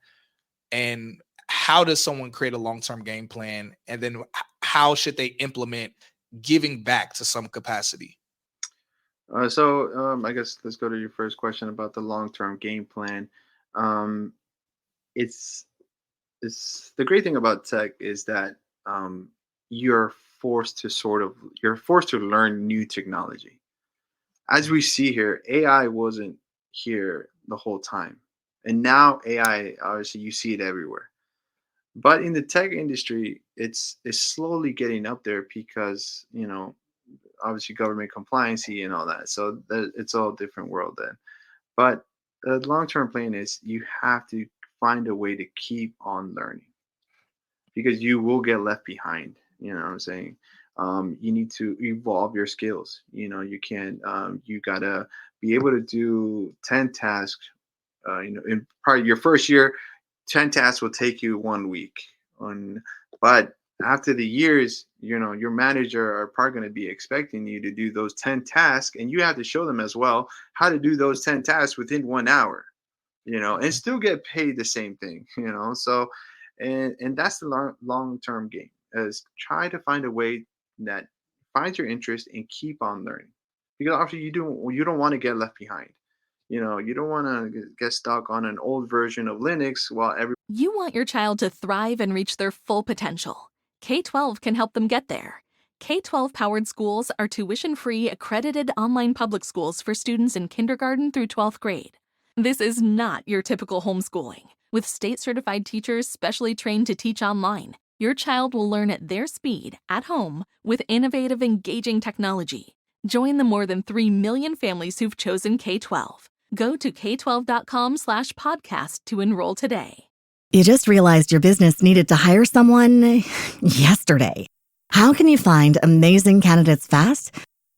And how does someone create a long-term game plan? And then how should they implement giving back to some capacity? I guess let's go to your first question about the long-term game plan. Um, it's it's the great thing about tech is that you're you're forced to learn new technology. As we see here, AI wasn't here the whole time, and now AI, obviously you see it everywhere. But in the tech industry, it's slowly getting up there because obviously government compliancy and all that. So it's all a different world then. But the long term plan is you have to find a way to keep on learning because you will get left behind. You know what I'm saying? You need to evolve your skills. You can't, you gotta be able to do 10 tasks. In probably your first year, 10 tasks will take you 1 week. But after the years, your manager are probably going to be expecting you to do those 10 tasks, and you have to show them as well how to do those 10 tasks within 1 hour, and still get paid the same thing, So, and that's the long-term game, is try to find a way that finds your interest and keep on learning. Because after you don't want to get left behind. You don't want to get stuck on an old version of Linux while every. You want your child to thrive and reach their full potential. K-12 can help them get there. K-12 powered schools are tuition-free, accredited online public schools for students in kindergarten through 12th grade. This is not your typical homeschooling. With state-certified teachers specially trained to teach online, your child will learn at their speed, at home, with innovative, engaging technology. Join the more than 3 million families who've chosen K-12. Go to k12.com/podcast to enroll today. You just realized your business needed to hire someone yesterday. How can you find amazing candidates fast?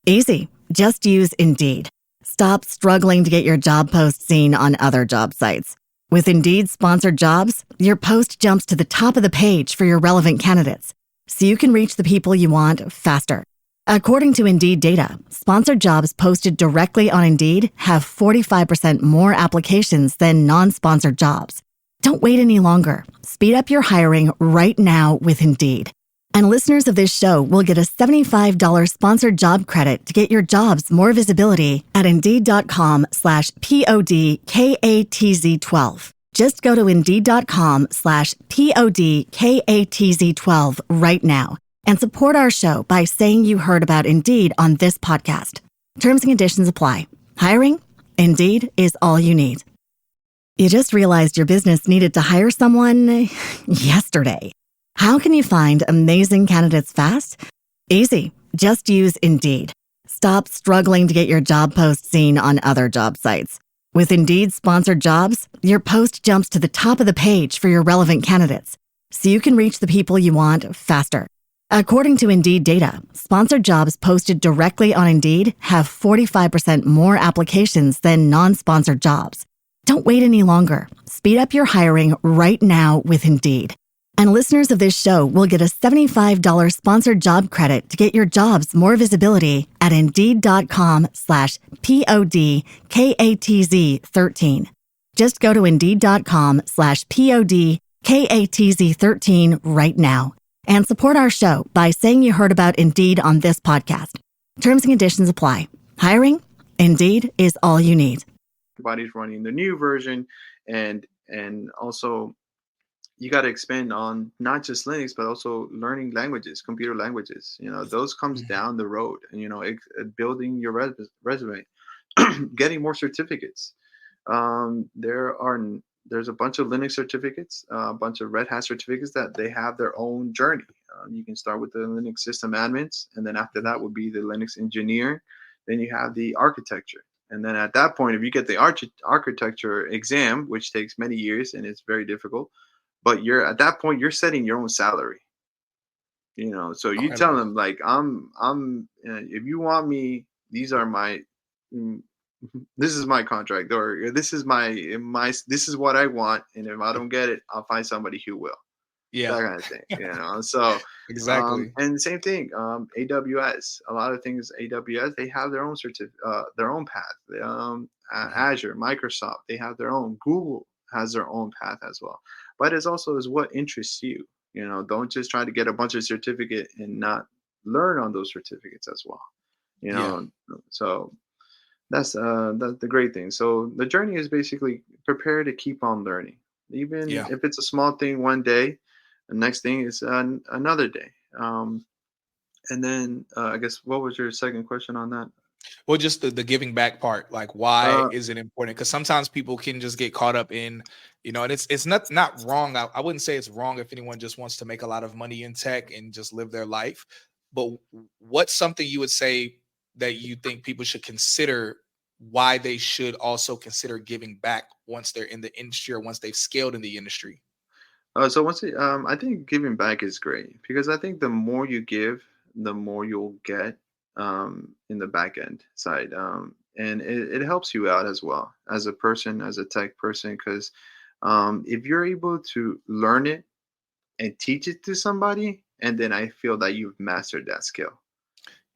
Easy. Just use Indeed. Stop struggling to get your job post seen on other job sites. With Indeed sponsored jobs, your post jumps to the top of the page for your relevant candidates, so you can reach the people you want faster. According to Indeed data, sponsored jobs posted directly on Indeed have 45% more applications than non-sponsored jobs. Don't wait any longer. Speed up your hiring right now with Indeed. And listeners of this show will get a $75 sponsored job credit to get your jobs more visibility at Indeed.com/PODKATZ12. Just go to Indeed.com/PODKATZ12 right now and support our show by saying you heard about Indeed on this podcast. Terms and conditions apply. Hiring? Indeed is all you need. You just realized your business needed to hire someone yesterday. How can you find amazing candidates fast? Easy. Just use Indeed. Stop struggling to get your job post seen on other job sites. With Indeed sponsored jobs, your post jumps to the top of the page for your relevant candidates, so you can reach the people you want faster. According to Indeed data, sponsored jobs posted directly on Indeed have 45% more applications than non-sponsored jobs. Don't wait any longer. Speed up your hiring right now with Indeed. And listeners of this show will get a $75 sponsored job credit to get your jobs more visibility at Indeed.com/PODKATZ13. Just go to Indeed.com/PODKATZ13 right now and support our show by saying you heard about Indeed on this podcast. Terms and conditions apply. Hiring? Indeed is all you need. Everybody's running the new version, and also you got to expand on not just Linux, but also learning languages, computer languages. Those comes Mhm. down the road, and building your resume, getting more certificates. There's a bunch of Linux certificates, a bunch of Red Hat certificates that they have their own journey. You can start with the Linux system admins, and then after that would be the Linux engineer. Then you have the architecture, and then at that point, if you get the architecture exam, which takes many years and it's very difficult, but you're at that point you're setting your own salary. So you tell Incredible. them like if you want me, these are my mm, this is my contract, or this is my this is what I want, and if I don't get it, I'll find somebody who will. Yeah, That kind of thing. So exactly. and the same thing, AWS, a lot of things, AWS, they have their own their own path. Mhm. Azure, Microsoft, they have their own. Google has their own path as well, but it's also is what interests you. Don't just try to get a bunch of certificate and not learn on those certificates as well. you Yeah, know so that's the great thing. So the journey is basically prepare to keep on learning, even yeah. if it's a small thing one day. The next thing is another day. And then I guess, what was your second question on that? Well, just the giving back part, like why Uh, is it important? Because sometimes people can just get caught up in, and it's not wrong. I wouldn't say it's wrong if anyone just wants to make a lot of money in tech and just live their life. But what's something you would say that you think people should consider why they should also consider giving back once they're in the industry or once they've scaled in the industry? so I think giving back is great, because I think the more you give, the more you'll get in the back end side, and it helps you out as well as a person, as a tech person, because if you're able to learn it and teach it to somebody, and then I feel that you've mastered that skill.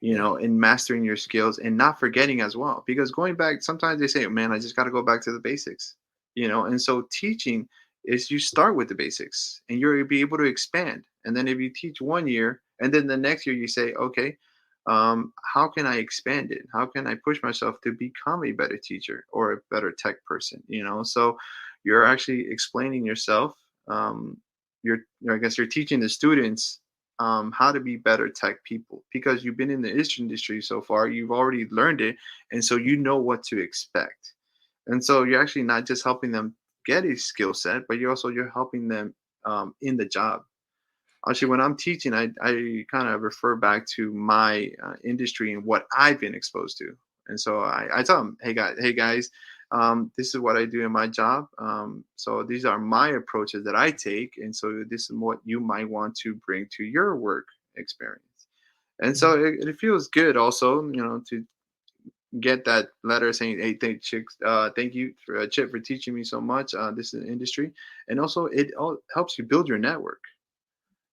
Yeah. In mastering your skills and not forgetting as well. Because going back, sometimes they say, man, I just got to go back to the basics, and so teaching is, you start with the basics and you'll be able to expand. And then if you teach 1 year and then the next year you say, okay, how can I expand it? How can I push myself to become a better teacher or a better tech person? So you're actually explaining yourself. I guess you're teaching the students how to be better tech people, because you've been in the industry so far, you've already learned it, and so you know what to expect. And so you're actually not just helping them get a skill set, but you're helping them in the job. Actually, when I'm teaching, I kind of refer back to my industry and what I've been exposed to. And so I tell them, hey guys, this is what I do in my job. So these are my approaches that I take, and so this is what you might want to bring to your work experience. And so Mhm. it feels good also, to get that letter saying, hey, thank you for Chip for teaching me so much. This is an industry, and also it all helps you build your network.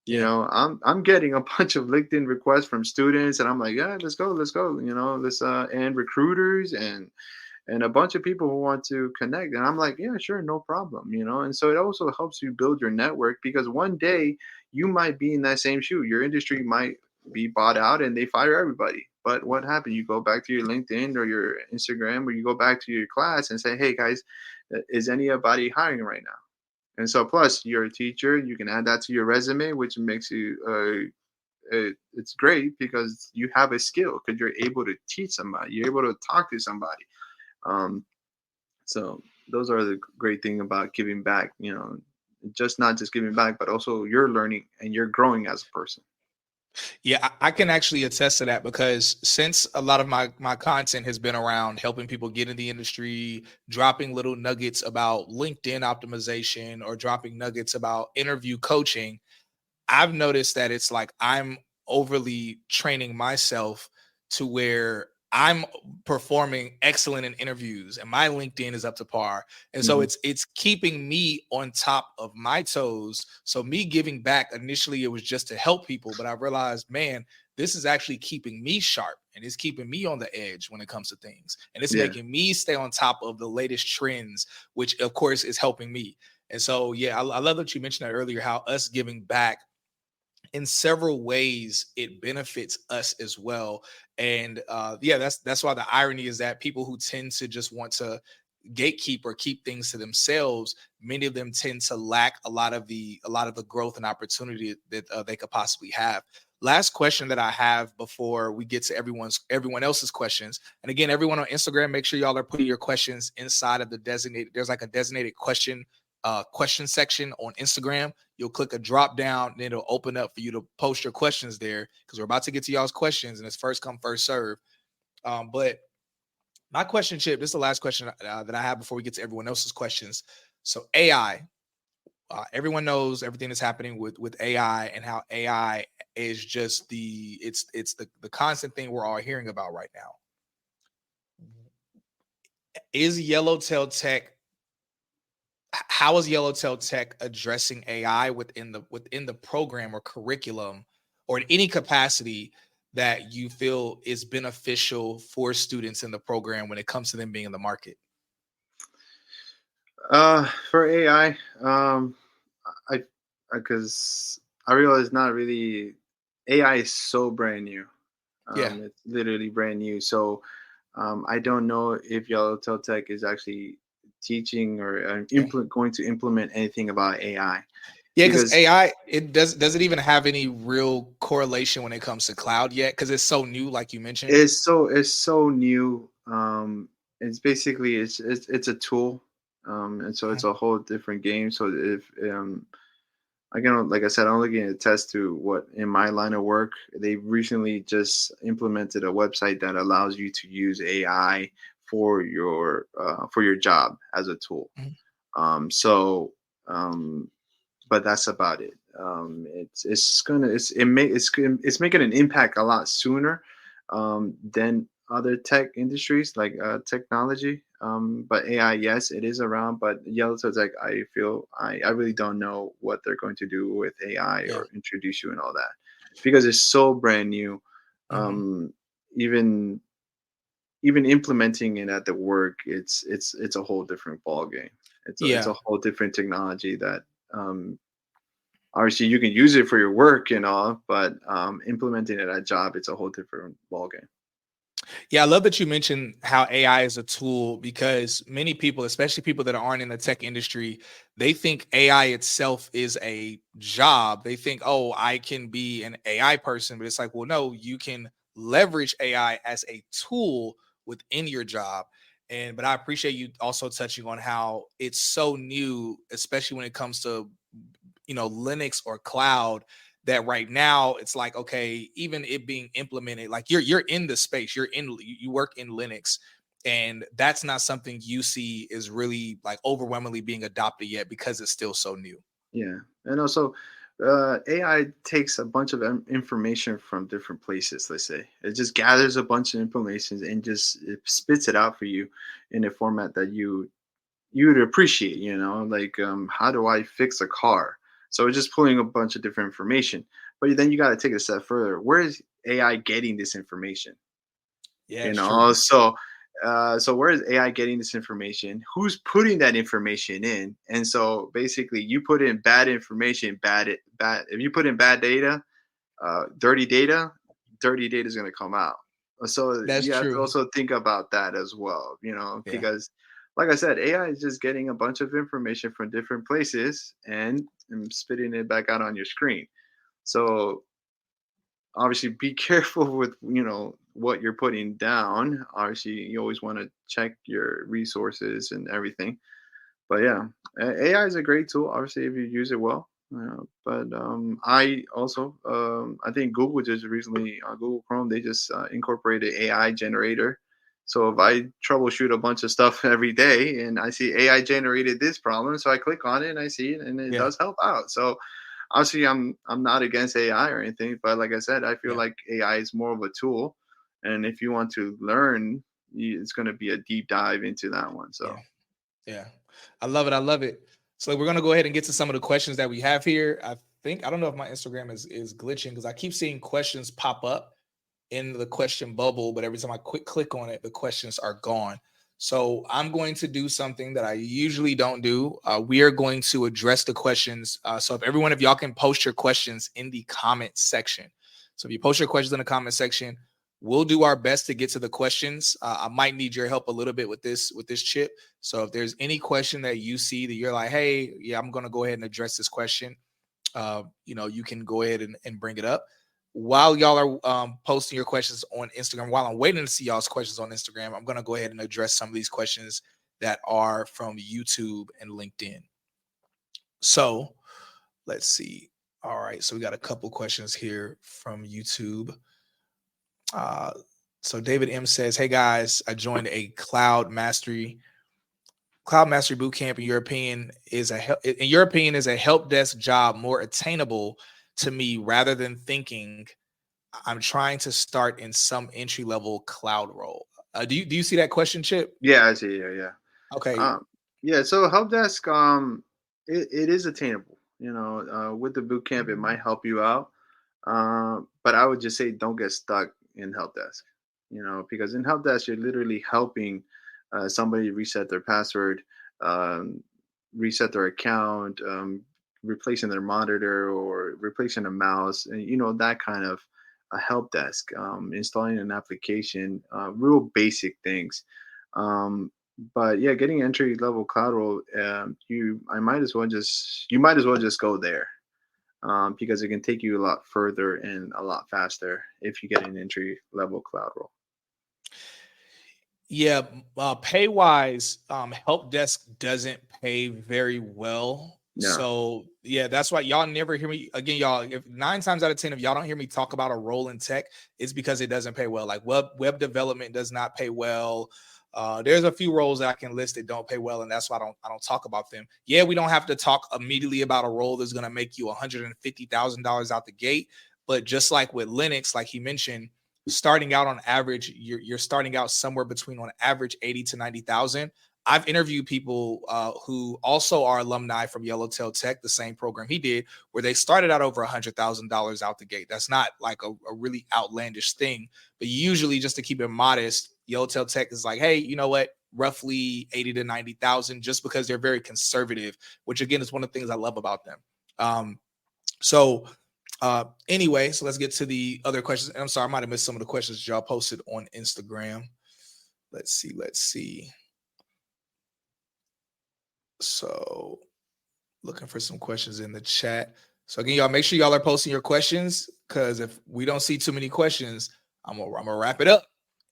Yeah. I'm getting a bunch of LinkedIn requests from students, and I'm like, yeah, let's go, let's and recruiters and a bunch of people who want to connect, and I'm like, yeah, sure, no problem, and so it also helps you build your network, because one day you might be in that same shoe. Your industry might be bought out and they fire everybody, but what happened? You go back to your LinkedIn or your Instagram, or you go back to your class and say, hey guys, is anybody hiring right now? And so, plus, you're a teacher, you can add that to your resume, which makes you, it's great because you have a skill, because you're able to teach somebody, you're able to talk to somebody. Um, so, those are the great thing about giving back, just not just giving back, but also you're learning and you're growing as a person. Yeah, I can actually attest to that because since a lot of my content has been around helping people get in the industry, dropping little nuggets about LinkedIn optimization or dropping nuggets about interview coaching, I've noticed that it's like I'm overly training myself to where I'm performing excellent in interviews and my LinkedIn is up to par. And so Hmm. it's keeping me on top of my toes. So me giving back initially it was just to help people, but I realized, man, this is actually keeping me sharp and it's keeping me on the edge when it comes to things. And it's Yeah. making me stay on top of the latest trends, which of course is helping me. And so, yeah, I love that you mentioned that earlier, how us giving back in several ways it benefits us as well. And yeah, that's why the irony is that people who tend to just want to gatekeep or keep things to themselves, many of them tend to lack a lot of the growth and opportunity that they could possibly have. Last question that I have before we get to everyone else's questions. And again, everyone on Instagram, make sure y'all are putting your questions inside of the designated. There's like a designated question section on Instagram. You'll click a drop down, and it'll open up for you to post your questions there, because we're about to get to y'all's questions, and it's first come, first serve. But my question, Chip, this is the last question that I have before we get to everyone else's questions. So AI, everyone knows everything that's happening with AI, and how AI is just it's the constant thing we're all hearing about right now. Is YellowTail Tech How is YellowTail Tech addressing AI within the program or curriculum, or in any capacity that you feel is beneficial for students in the program when it comes to them being in the market? For AI, I because I realize not really, AI is so brand new. Yeah. It's literally brand new. So I don't know if YellowTail Tech is actually teaching or going to implement anything about AI. Yeah, because AI, does it even have any real correlation when it comes to cloud yet? Because it's so new, like you mentioned. It's so new. It's basically it's a tool, and so it's a whole different game. So if I can, like I said, I'm looking to attest to what in my line of work, they recently just implemented a website that allows you to use AI for your job as a tool. So, but that's about it. It's making an impact a lot sooner than other tech industries like technology. But AI, yes, it is around. But YellowTail Tech, I feel I really don't know what they're going to do with AI or introduce you and all that, because it's so brand new. Even implementing it at the work, it's a whole different ball game. It's a whole different technology that obviously you can use it for your work and all, but implementing it at job, it's a whole different ballgame. Yeah, I love that you mentioned how AI is a tool, because many people, especially people that aren't in the tech industry, they think AI itself is a job. They think, oh, I can be an AI person, but it's like, well, no, you can leverage AI as a tool within your job. But I appreciate you also touching on how it's so new, especially when it comes to Linux or cloud, that right now it's like, okay, even it being implemented, like you're in the space, you work in Linux, and that's not something you see is really like overwhelmingly being adopted yet, because it's still so new. Yeah, and also AI takes a bunch of information from different places. Let's say it just gathers a bunch of information and just it spits it out for you in a format that you would appreciate. Like how do I fix a car? So it's just pulling a bunch of different information. But then you got to take it a step further. Where is AI getting this information? Yeah, it's true. So where is AI getting this information? Who's putting that information in? And so basically, you put in bad information, bad. If you put in bad data, dirty data is going to come out. So That's you have to true. also think about that as well. Yeah. Because like I said, AI is just getting a bunch of information from different places and spitting it back out on your screen. So obviously be careful with what you're putting down. Obviously you always want to check your resources and everything. But yeah, AI is a great tool, obviously, if you use it well. But I also I think Google just recently on Google Chrome, they just incorporated AI generator. So if I troubleshoot a bunch of stuff every day and I see AI generated this problem, so I click on it and I see it and it does help out. So obviously I'm not against AI or anything, but like I said, I feel like AI is more of a tool, and if you want to learn, it's going to be a deep dive into that one. So yeah, I love it. I love it. So we're gonna go ahead and get to some of the questions that we have here. I don't know if my Instagram is glitching, because I keep seeing questions pop up in the question bubble, but every time I click on it, the questions are gone. So I'm going to do something that I usually don't do. We are going to address the questions. So if every one of y'all can post your questions in the comment section. So if you post your questions in the comment section, We'll do our best to get to the questions. I might need your help a little bit with this Chip. So if there's any question that you see that you're like, hey, yeah, I'm going to go ahead and address this question, you can go ahead and bring it up. While y'all are posting your questions on Instagram, while I'm waiting to see y'all's questions on Instagram, I'm going to go ahead and address some of these questions that are from YouTube and LinkedIn. So let's see. All right. So we got a couple questions here from YouTube. So David M says, hey guys, I joined a cloud mastery bootcamp. In your opinion, is a help desk job more attainable to me rather than thinking I'm trying to start in some entry level cloud role? Do you see that question, Chip? Yeah, I see. Yeah. Okay. Yeah. So help desk, it is attainable. With the boot camp, it might help you out. But I would just say don't get stuck in help desk. Because in help desk, you're literally helping somebody reset their password, um, reset their account, replacing their monitor or replacing a mouse, and that kind of a help desk, installing an application, real basic things. Um, but yeah, getting entry level cloud role, you might as well just go there, because it can take you a lot further and a lot faster if you get an entry level cloud role. Yeah, pay wise, help desk doesn't pay very well. Yeah. So yeah, that's why y'all never hear me again, y'all. If 9 times out of 10, if y'all don't hear me talk about a role in tech, it's because it doesn't pay well. Like web development does not pay well. There's a few roles that I can list that don't pay well, and that's why I don't talk about them. Yeah, we don't have to talk immediately about a role that's going to make you $150,000 out the gate, but just like with Linux, like he mentioned, starting out on average, you're starting out somewhere between on average 80 to 90,000. I've interviewed people who also are alumni from YellowTail Tech, the same program he did, where they started out over $100,000 out the gate. That's not like a really outlandish thing, but usually, just to keep it modest, YellowTail Tech is like, hey, you know what? Roughly 80 to 90,000, just because they're very conservative, which again is one of the things I love about them. Anyway, so let's get to the other questions. And I'm sorry, I might have missed some of the questions y'all posted on Instagram. Let's see. So looking for some questions in the chat. So again, y'all make sure y'all are posting your questions, because if we don't see too many questions, I'm gonna wrap it up.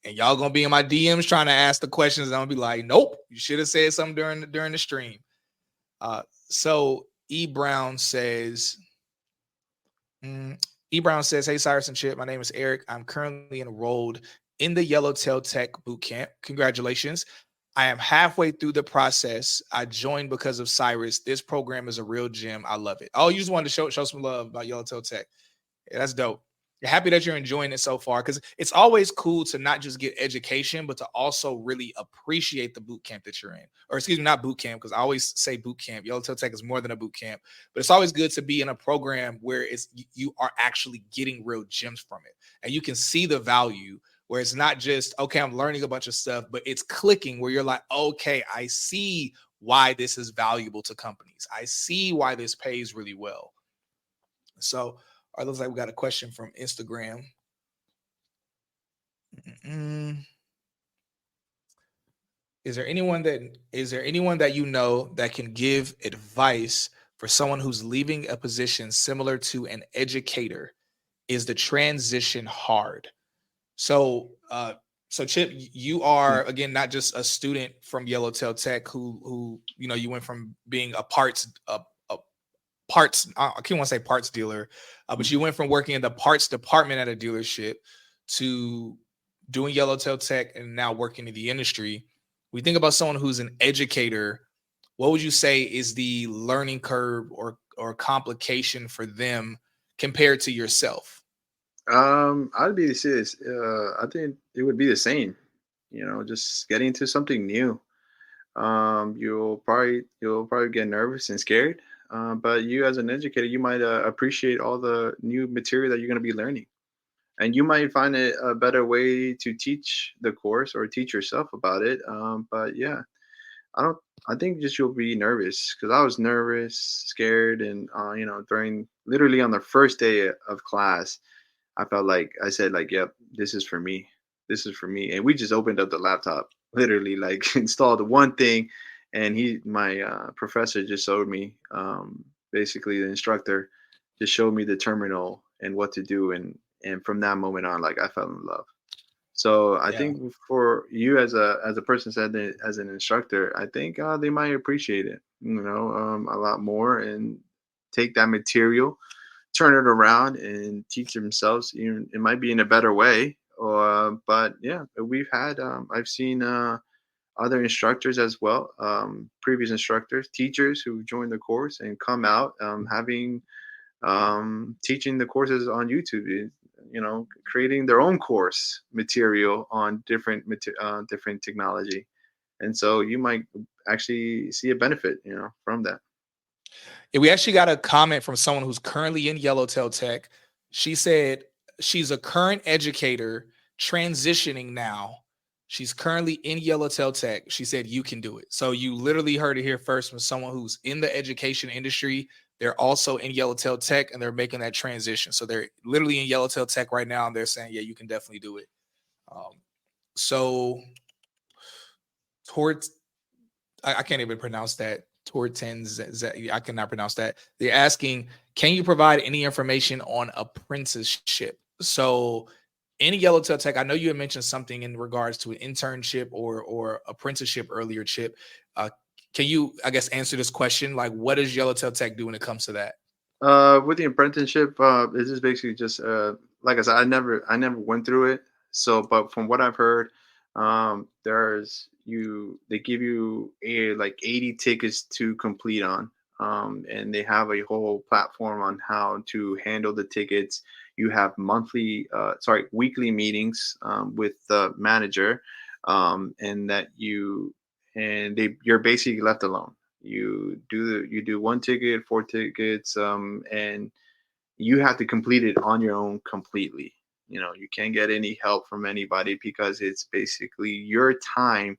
And y'all gonna be in my DMs trying to ask the questions. And I'm gonna be like, nope, you should have said something during the stream. So E Brown says, hey, Cyrus and Chip, my name is Eric. I'm currently enrolled in the YellowTail Tech Bootcamp. Congratulations. I am halfway through the process. I joined because of Cyrus. This program is a real gem. I love it. Oh, you just wanted to show some love about YellowTail Tech. Yeah, that's dope. You're happy that you're enjoying it so far, because it's always cool to not just get education, but to also really appreciate the boot camp that you're in. Or excuse me, not boot camp, because I always say boot camp. YellowTail Tech is more than a boot camp, but it's always good to be in a program where you are actually getting real gems from it, and you can see the value. Where it's not just, okay, I'm learning a bunch of stuff, but it's clicking where you're like, okay, I see why this is valuable to companies. I see why this pays really well. So, it looks like we got a question from Instagram. Is there anyone that you know that can give advice for someone who's leaving a position similar to an educator? Is the transition hard? So Chip, you are again not just a student from YellowTail Tech who you went from being a parts I can't want to say parts dealer, but you went from working in the parts department at a dealership to doing YellowTail Tech and now working in the industry. We think about someone who's an educator. What would you say is the learning curve or complication for them compared to yourself? I'd be serious. I think it would be the same. Just getting into something new. You'll probably get nervous and scared. But you, as an educator, you might appreciate all the new material that you're going to be learning, and you might find it a better way to teach the course or teach yourself about it. But yeah, I don't. I think just you'll be nervous, because I was nervous, scared, and during literally on the first day of class, I felt like I said, like, yep, this is for me. This is for me. And we just opened up the laptop, literally like installed one thing. And my professor just showed me, basically the instructor just showed me the terminal and what to do. And from that moment on, like I fell in love. So I Yeah. think for you as a person said that as an instructor, I think they might appreciate it, a lot more and take that material, turn it around and teach themselves. Even it might be in a better way. But yeah, I've seen other instructors as well, previous instructors, teachers who joined the course and come out having teaching the courses on YouTube, creating their own course material on different technology, and so you might actually see a benefit, from that. Yeah, we actually got a comment from someone who's currently in YellowTail Tech. She said she's a current educator transitioning now. She's currently in YellowTail Tech. She said you can do it. So you literally heard it here first from someone who's in the education industry. They're also in YellowTail Tech and they're making that transition. So they're literally in YellowTail Tech right now and they're saying, yeah, you can definitely do it. So towards I can't even pronounce that. Tortens, I cannot pronounce that. They're asking, can you provide any information on apprenticeship? So in YellowTail Tech, I know you had mentioned something in regards to an internship or apprenticeship earlier, Chip. Can you, I guess, answer this question? Like, what does YellowTail Tech do when it comes to that? With the apprenticeship, it's just basically just like I said, I never went through it. So, but from what I've heard, they give you like 80 tickets to complete on, and they have a whole platform on how to handle the tickets. You have weekly meetings with the manager, and you're basically left alone. You do one ticket, four tickets, and you have to complete it on your own completely. You can't get any help from anybody because it's basically your time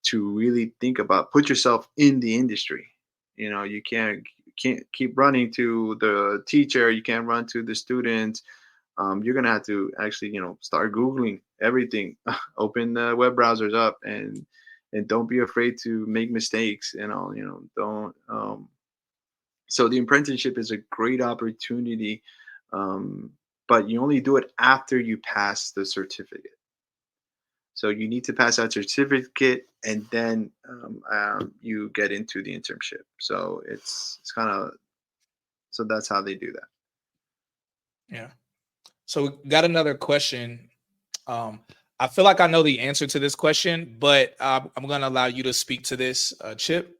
to really think about, put yourself in the industry. You can't keep running to the teacher. You can't run to the students. You're gonna have to actually, start Googling everything, open the web browsers up, and don't be afraid to make mistakes. Don't. So the apprenticeship is a great opportunity, but you only do it after you pass the certificate. So you need to pass that certificate, and then you get into the internship. So it's kind of, so that's how they do that. Yeah. So we got another question. I feel like I know the answer to this question, but I'm going to allow you to speak to this, Chip.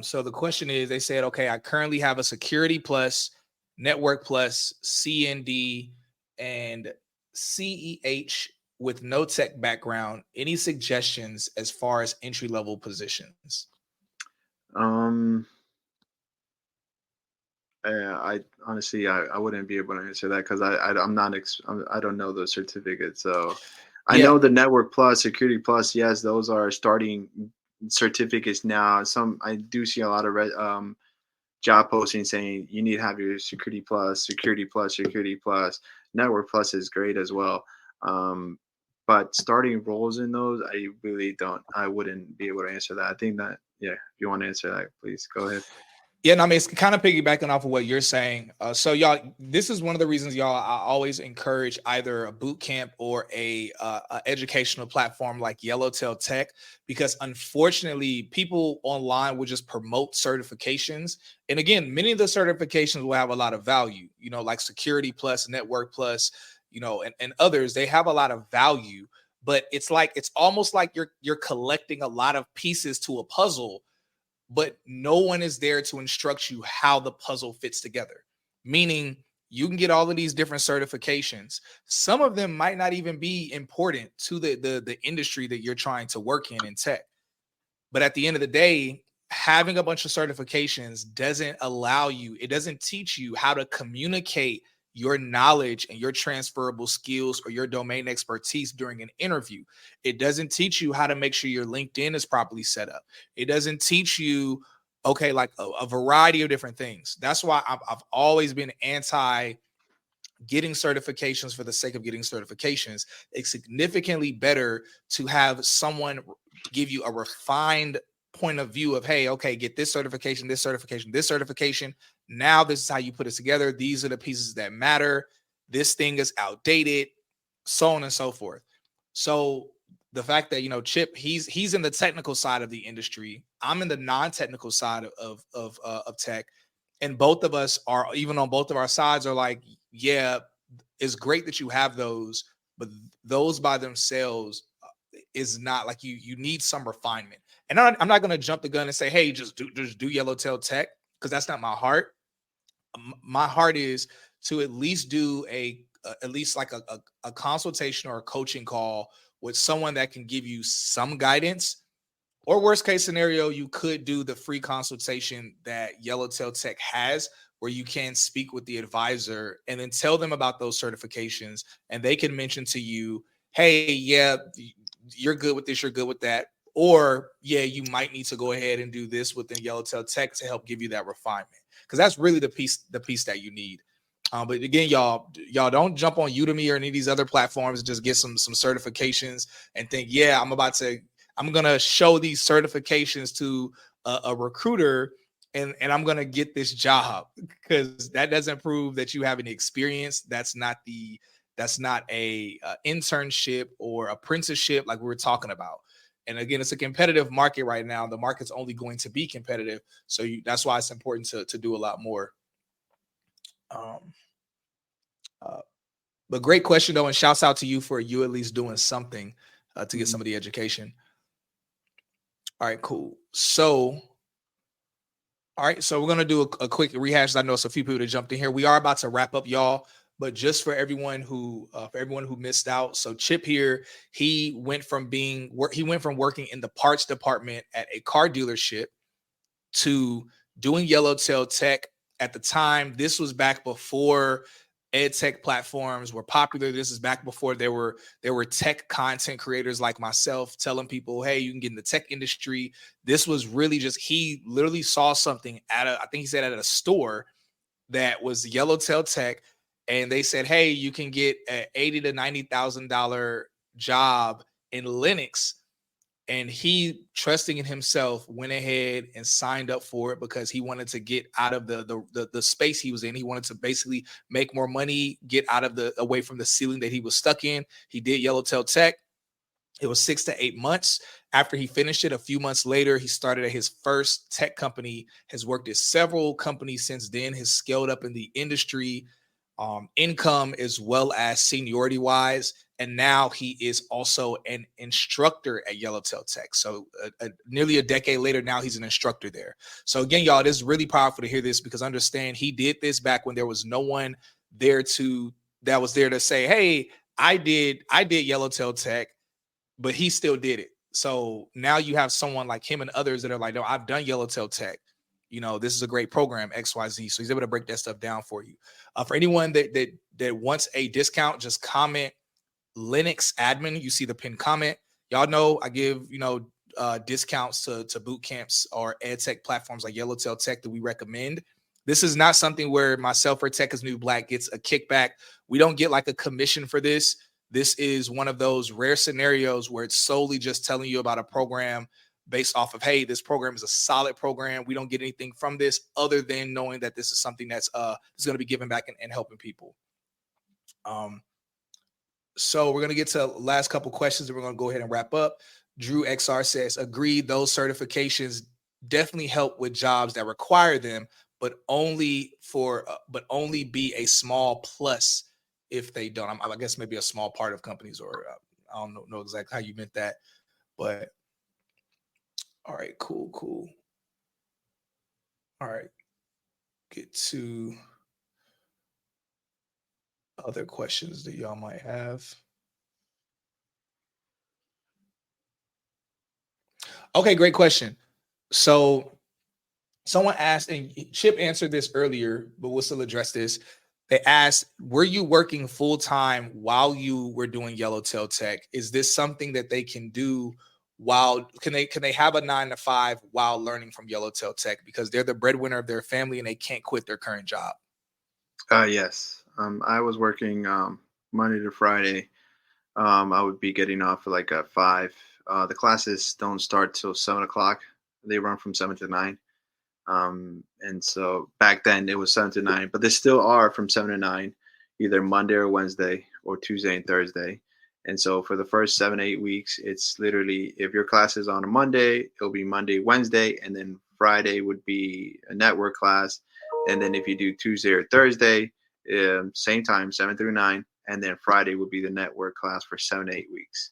So the question is, they said, okay, I currently have a Security Plus, Network Plus, CND, and CEH with no tech background. Any suggestions as far as entry level positions? Um, I honestly, I wouldn't be able to answer that because I'm not I don't know the certificate. So I Yeah. know the Network Plus, Security Plus. Yes, those are starting certificates now. I do see a lot of job postings saying you need to have your Security Plus, Security Plus, Security Plus. Network Plus is great as well. But starting roles in those, I really don't. I wouldn't be able to answer that. I think that, yeah, if you want to answer that, please go ahead. Yeah, no, I mean, it's kind of piggybacking off of what you're saying. So y'all, this is one of the reasons y'all, I always encourage either a boot camp or a educational platform like YellowTail Tech, because unfortunately people online will just promote certifications. And again, many of the certifications will have a lot of value, like Security Plus, Network Plus, and others, they have a lot of value, but it's almost like you're collecting a lot of pieces to a puzzle, but no one is there to instruct you how the puzzle fits together. Meaning you can get all of these different certifications. Some of them might not even be important to the industry that you're trying to work in tech. But at the end of the day, having a bunch of certifications it doesn't teach you how to communicate your knowledge and your transferable skills or your domain expertise during an interview. It doesn't teach you how to make sure your LinkedIn is properly set up. It doesn't teach you, like a variety of different things. That's why I've always been anti getting certifications for the sake of getting certifications. It's significantly better to have someone give you a refined point of view of, hey, okay, get this certification, this certification, this certification. Now this is how you put it together. These are the pieces that matter. This thing is outdated, so on and so forth. So the fact that, you know, Chip, he's in the technical side of the industry. I'm in the non-technical side of tech. And both of us are, even on both of our sides, are like, yeah, it's great that you have those, but those by themselves is not like, you need some refinement. And I'm not going to jump the gun and say, hey, just do YellowTail Tech, because that's not my heart. My heart is to at least do at least like a consultation or a coaching call with someone that can give you some guidance. Or worst case scenario, you could do the free consultation that YellowTail Tech has, where you can speak with the advisor and then tell them about those certifications, and they can mention to you, hey, yeah, you're good with this, you're good with that. Or, yeah, you might need to go ahead and do this within YellowTail Tech to help give you that refinement. Because that's really the piece that you need. But again, y'all don't jump on Udemy or any of these other platforms and just get some certifications and think, yeah, I'm gonna show these certifications to a recruiter and I'm gonna get this job, because that doesn't prove that you have any experience. That's not a internship or apprenticeship like we were talking about. And again, it's a competitive market right now. The market's only going to be competitive, so that's why it's important to do a lot more. But great question though, and shouts out to you for you at least doing something to get some of the education. All right, cool. So, all right, so we're gonna do a quick rehash. I know it's a few people that jumped in here. We are about to wrap up, y'all. But just for everyone who missed out, so Chip here, he went from working in the parts department at a car dealership to doing YellowTail Tech. At the time, this was back before ed tech platforms were popular. This is back before there were tech content creators like myself telling people, hey, you can get in the tech industry. This was really just, he literally saw something I think he said at a store that was YellowTail Tech, and they said, hey, you can get an $80,000 to $90,000 job in Linux. And he, trusting in himself, went ahead and signed up for it because he wanted to get out of the space he was in. He wanted to basically make more money, get away from the ceiling that he was stuck in. He did YellowTail Tech. It was 6 to 8 months. After he finished it, a few months later, he started at his first tech company, has worked at several companies since then, has scaled up in the industry, income as well as seniority wise. And now he is also an instructor at YellowTail Tech. So nearly a decade later, now he's an instructor there. So again, y'all, it is really powerful to hear this, because understand he did this back when there was no one that was there to say, hey, I did YellowTail Tech, but he still did it. So now you have someone like him and others that are like, no, I've done YellowTail Tech. You know, this is a great program, XYZ. So he's able to break that stuff down for you. For anyone that wants a discount, just comment Linux admin. You see the pinned comment. Y'all know I give, discounts to boot camps or ed tech platforms like YellowTail Tech that we recommend. This is not something where myself or Tech is New Black gets a kickback. We don't get like a commission for this. This is one of those rare scenarios where it's solely just telling you about a program based off of, hey, this program is a solid program. We don't get anything from this other than knowing that this is something that's going to be given back and helping people. So we're going to get to the last couple questions and we're going to go ahead and wrap up. Drew XR says, agreed, those certifications definitely help with jobs that require them, but only be a small plus if they don't. I guess maybe a small part of companies, or I don't know exactly how you meant that, but all right, cool. All right, get to other questions that y'all might have. Okay, great question. So someone asked, and Chip answered this earlier, but we'll still address this. They asked, were you working full time while you were doing YellowTail Tech? Is this something that they can do can they have a 9 to 5 while learning from YellowTail Tech, because they're the breadwinner of their family and they can't quit their current job? Yes. I was working Monday to Friday. I would be getting off like at 5. The classes don't start till 7 o'clock. They run from 7 to 9. And so back then it was 7 to 9, but they still are from 7 to 9, either Monday or Wednesday or Tuesday and Thursday. And so for the first 7 8 weeks, it's literally, if your class is on a Monday, it'll be Monday, Wednesday, and then Friday would be a network class. And then if you do Tuesday or Thursday, same time, 7 through 9, and then Friday would be the network class for 7 8 weeks.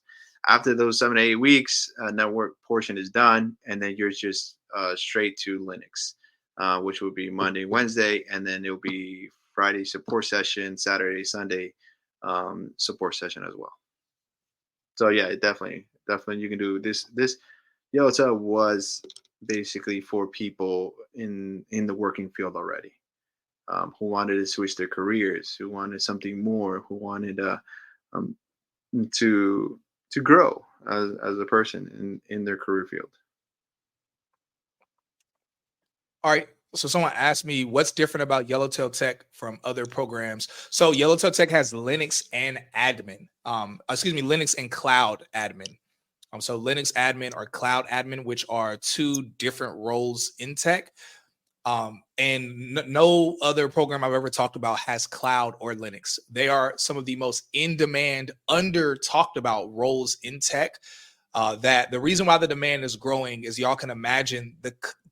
After those 7 8 weeks, network portion is done, and then you're just straight to Linux, which would be Monday, Wednesday, and then it'll be Friday support session, Saturday, Sunday support session as well. So yeah, it definitely you can do this. This YellowTail was basically for people in the working field already, who wanted to switch their careers, who wanted something more, who wanted um, to grow as a person in their career field. All right. So someone asked me what's different about YellowTail Tech from other programs. So YellowTail Tech has Linux and admin. Linux and cloud admin. So Linux admin or cloud admin, which are two different roles in tech. No other program I've ever talked about has cloud or Linux. They are some of the most in-demand, under-talked about roles in tech. That the reason why the demand is growing is y'all can imagine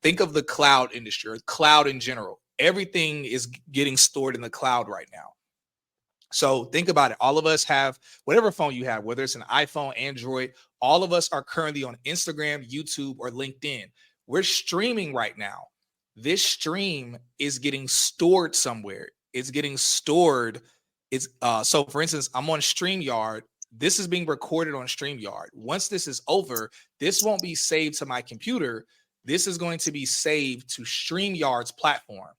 think of the cloud industry or cloud in general. Everything is getting stored in the cloud right now. So think about it. All of us have whatever phone you have, whether it's an iPhone, Android, all of us are currently on Instagram, YouTube, or LinkedIn. We're streaming right now. This stream is getting stored somewhere. It's getting stored. So for instance, I'm on StreamYard. This is being recorded on StreamYard. Once this is over, this won't be saved to my computer. This is going to be saved to StreamYard's platform.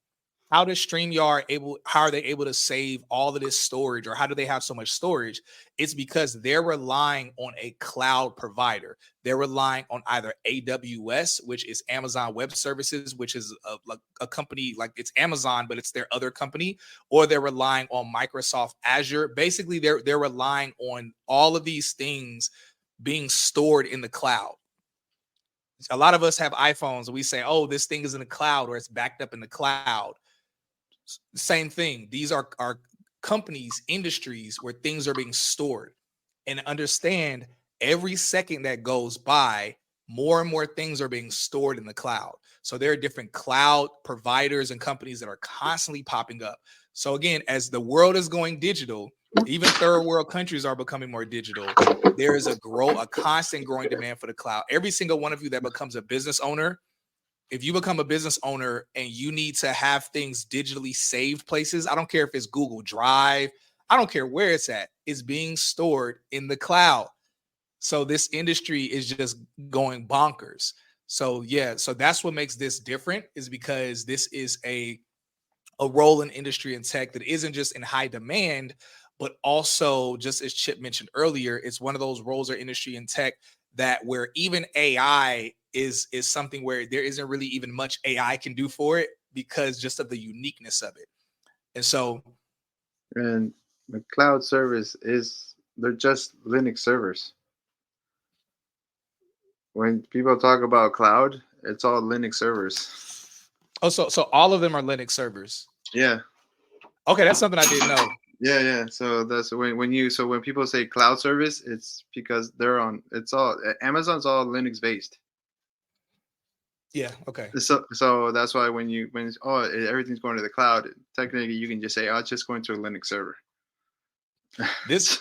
How does StreamYard how are they able to save all of this storage, or how do they have so much storage? It's because they're relying on a cloud provider. They're relying on either AWS, which is Amazon Web Services, which is a company like it's Amazon, but it's their other company, or they're relying on Microsoft Azure. Basically, they're relying on all of these things being stored in the cloud. A lot of us have iPhones and we say, oh, this thing is in the cloud or it's backed up in the cloud. Same thing. These are companies, industries where things are being stored. And understand, every second that goes by, more and more things are being stored in the cloud. So there are different cloud providers and companies that are constantly popping up. So again, as the world is going digital, even third world countries are becoming more digital. There is a constant growing demand for the cloud. Every single one of you that becomes a business owner, if you become a business owner and you need to have things digitally saved places, I don't care if it's Google Drive, I don't care where it's at, it's being stored in the cloud. So this industry is just going bonkers. So yeah, so that's what makes this different, is because this is a role in industry and tech that isn't just in high demand, but also, just as Chip mentioned earlier, it's one of those roles or industry in tech that where even AI is something where there isn't really even much AI can do for it because just of the uniqueness of it. And so, and the cloud service they're just Linux servers. When people talk about cloud, it's all Linux servers. oh, so all of them are Linux servers. Yeah. Okay, that's something I didn't know. Yeah. So that's when people say cloud service, it's because it's all Amazon's all Linux based. Yeah. Okay. So that's why when everything's going to the cloud, technically you can just say, oh, it's just going to a Linux server. This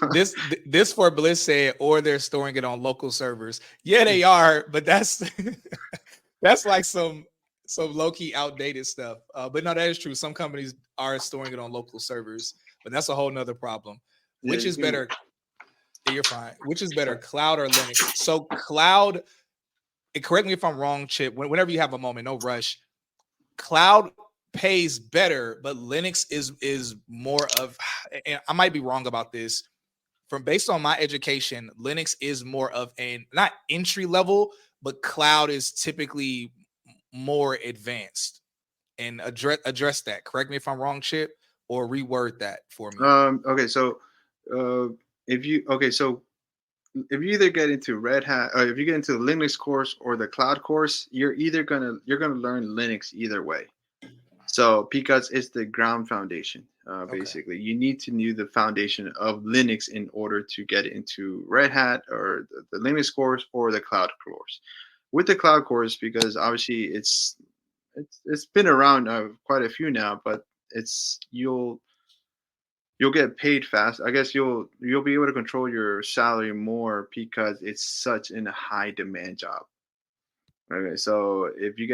for Bliss said, or they're storing it on local servers. Yeah, they are, but that's that's like some low-key outdated stuff. But no, that is true. Some companies are storing it on local servers, but that's a whole nother problem. Which is better? Yeah, you're fine. Which is better, cloud or Linux? So cloud, correct me if I'm wrong, Chip, whenever you have a moment, no rush. Cloud pays better, but Linux is more of, and I might be wrong about this, based on my education, Linux is more of not entry level, but cloud is typically more advanced. And address that. Correct me if I'm wrong, Chip. or reword that for me. Okay, so if you either get into Red Hat, or if you get into the Linux course or the cloud course, you're gonna learn Linux either way. So because it's the ground foundation, Okay. basically, you need to know the foundation of Linux in order to get into Red Hat or the Linux course or the cloud course. With the cloud course, because obviously it's been around quite a few now, but it's you'll get paid fast. I guess you'll be able to control your salary more because it's such in a high demand job. Okay, so if you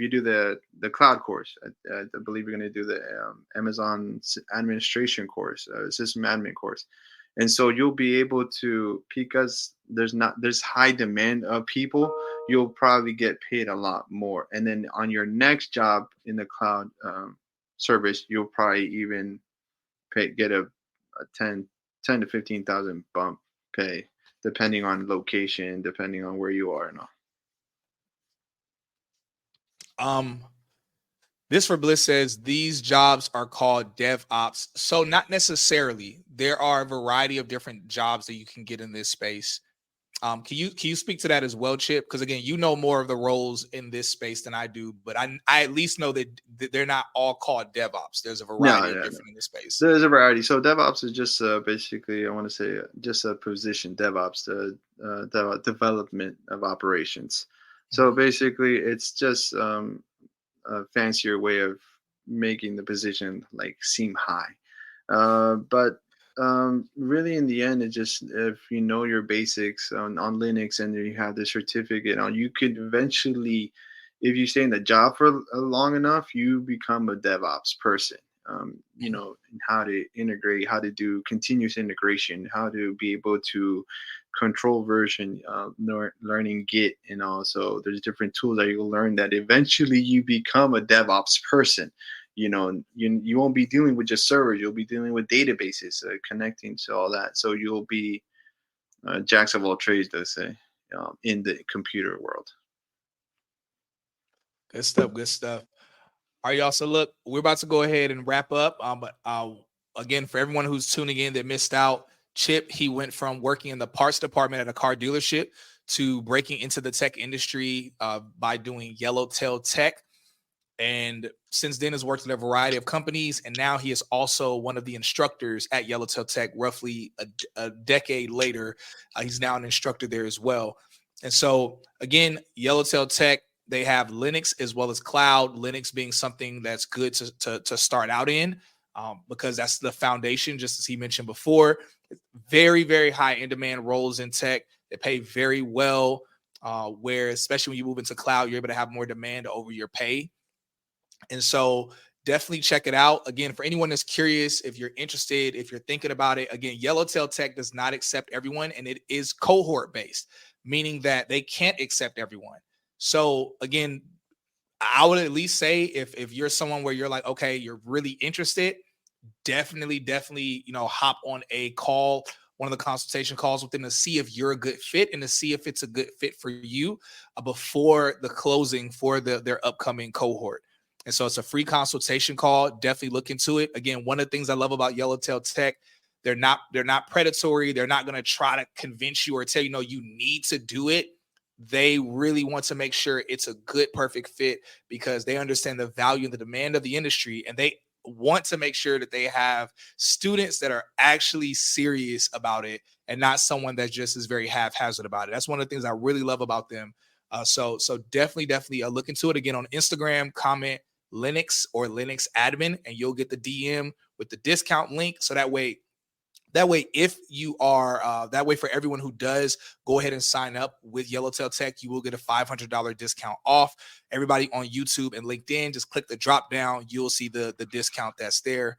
do the cloud course, I believe you're going to do the Amazon administration course, system admin course, and so you'll be able to, because there's high demand of people, you'll probably get paid a lot more, and then on your next job in the cloud service, you'll probably even get a 10 to 15,000 bump pay, depending on location, depending on where you are and all. This for Bliss says these jobs are called DevOps. So not necessarily. There are a variety of different jobs that you can get in this space. Can you speak to that as well, Chip? Because again, you know more of the roles in this space than I do, but I at least know that they're not all called DevOps. There's a No, variety of yeah, no. different in this space. There's a variety. So DevOps is just basically, I want to say, just a position. DevOps, the development of operations. So basically, it's just a fancier way of making the position like seem high. But really, in the end, it just, if you know your basics on Linux and you have the certificate on, you could eventually, if you stay in the job for long enough, you become a DevOps person. You know, how to integrate, how to do continuous integration, how to be able to control version, learning Git, and also there's different tools that you'll learn that eventually you become a DevOps person. You know, you won't be dealing with just servers, you'll be dealing with databases, connecting to all that. So you'll be jacks of all trades, they say, in the computer world. Good stuff. Good stuff. All right, y'all. So look, we're about to go ahead and wrap up. But again, for everyone who's tuning in that missed out, Chip, he went from working in the parts department at a car dealership to breaking into the tech industry by doing YellowTail Tech. And since then has worked at a variety of companies. And now he is also one of the instructors at YellowTail Tech. Roughly a decade later, he's now an instructor there as well. And so again, YellowTail Tech, they have Linux as well as cloud. Linux being something that's good to start out in, because that's the foundation, just as he mentioned before. Very, very high in demand roles in tech. They pay very well, where especially when you move into cloud, you're able to have more demand over your pay. And so definitely check it out. Again, for anyone that's curious, if you're interested, if you're thinking about it, again, YellowTail Tech does not accept everyone, and it is cohort based, meaning that they can't accept everyone. So again, I would at least say if you're someone where you're like, okay, you're really interested, definitely, hop on a call, one of the consultation calls with them to see if you're a good fit and to see if it's a good fit for you before the closing for their upcoming cohort. And so it's a free consultation call. Definitely look into it. Again, one of the things I love about YellowTail Tech, they're not predatory. They're not going to try to convince you or tell you, no, you need to do it. They really want to make sure it's a good, perfect fit because they understand the value and the demand of the industry. And they want to make sure that they have students that are actually serious about it and not someone that just is very haphazard about it. That's one of the things I really love about them. So definitely look into it. Again, on Instagram, comment Linux or Linux admin, and you'll get the DM with the discount link. So that way, if you are that way, for everyone who does go ahead and sign up with YellowTail Tech, you will get a $500 discount off. Everybody on YouTube and LinkedIn, just click the drop down. You'll see the discount that's there.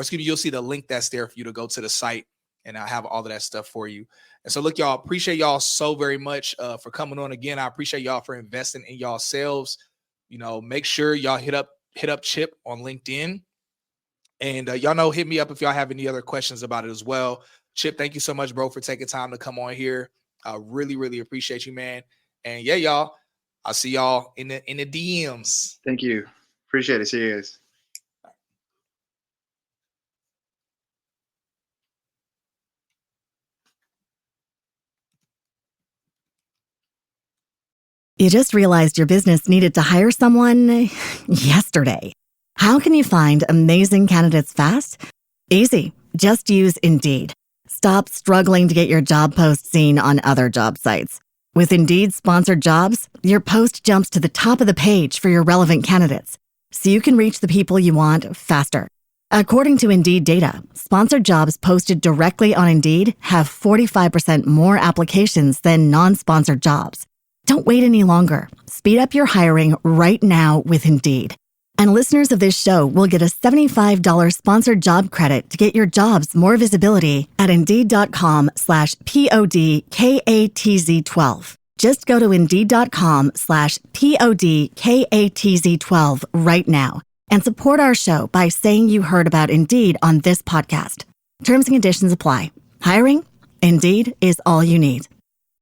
You'll see the link that's there for you to go to the site, and I have all of that stuff for you. And so look, y'all, appreciate y'all so very much for coming on again. I appreciate y'all for investing in y'all selves. You know, make sure y'all hit up Chip on LinkedIn. And y'all know, hit me up if y'all have any other questions about it as well. Chip, thank you so much, bro, for taking time to come on here. I really appreciate you, man. And yeah, y'all, I'll see y'all in the DMs. Thank you. Appreciate it. See you guys. You just realized your business needed to hire someone yesterday. How can you find amazing candidates fast? Easy. Just use Indeed. Stop struggling to get your job post seen on other job sites. With Indeed sponsored jobs, your post jumps to the top of the page for your relevant candidates, so you can reach the people you want faster. According to Indeed data, sponsored jobs posted directly on Indeed have 45% more applications than non-sponsored jobs. Don't wait any longer. Speed up your hiring right now with Indeed. And listeners of this show will get a $75 sponsored job credit to get your jobs more visibility at Indeed.com/PODKATZ12. Just go to Indeed.com/PODKATZ12 right now and support our show by saying you heard about Indeed on this podcast. Terms and conditions apply. Hiring? Indeed is all you need.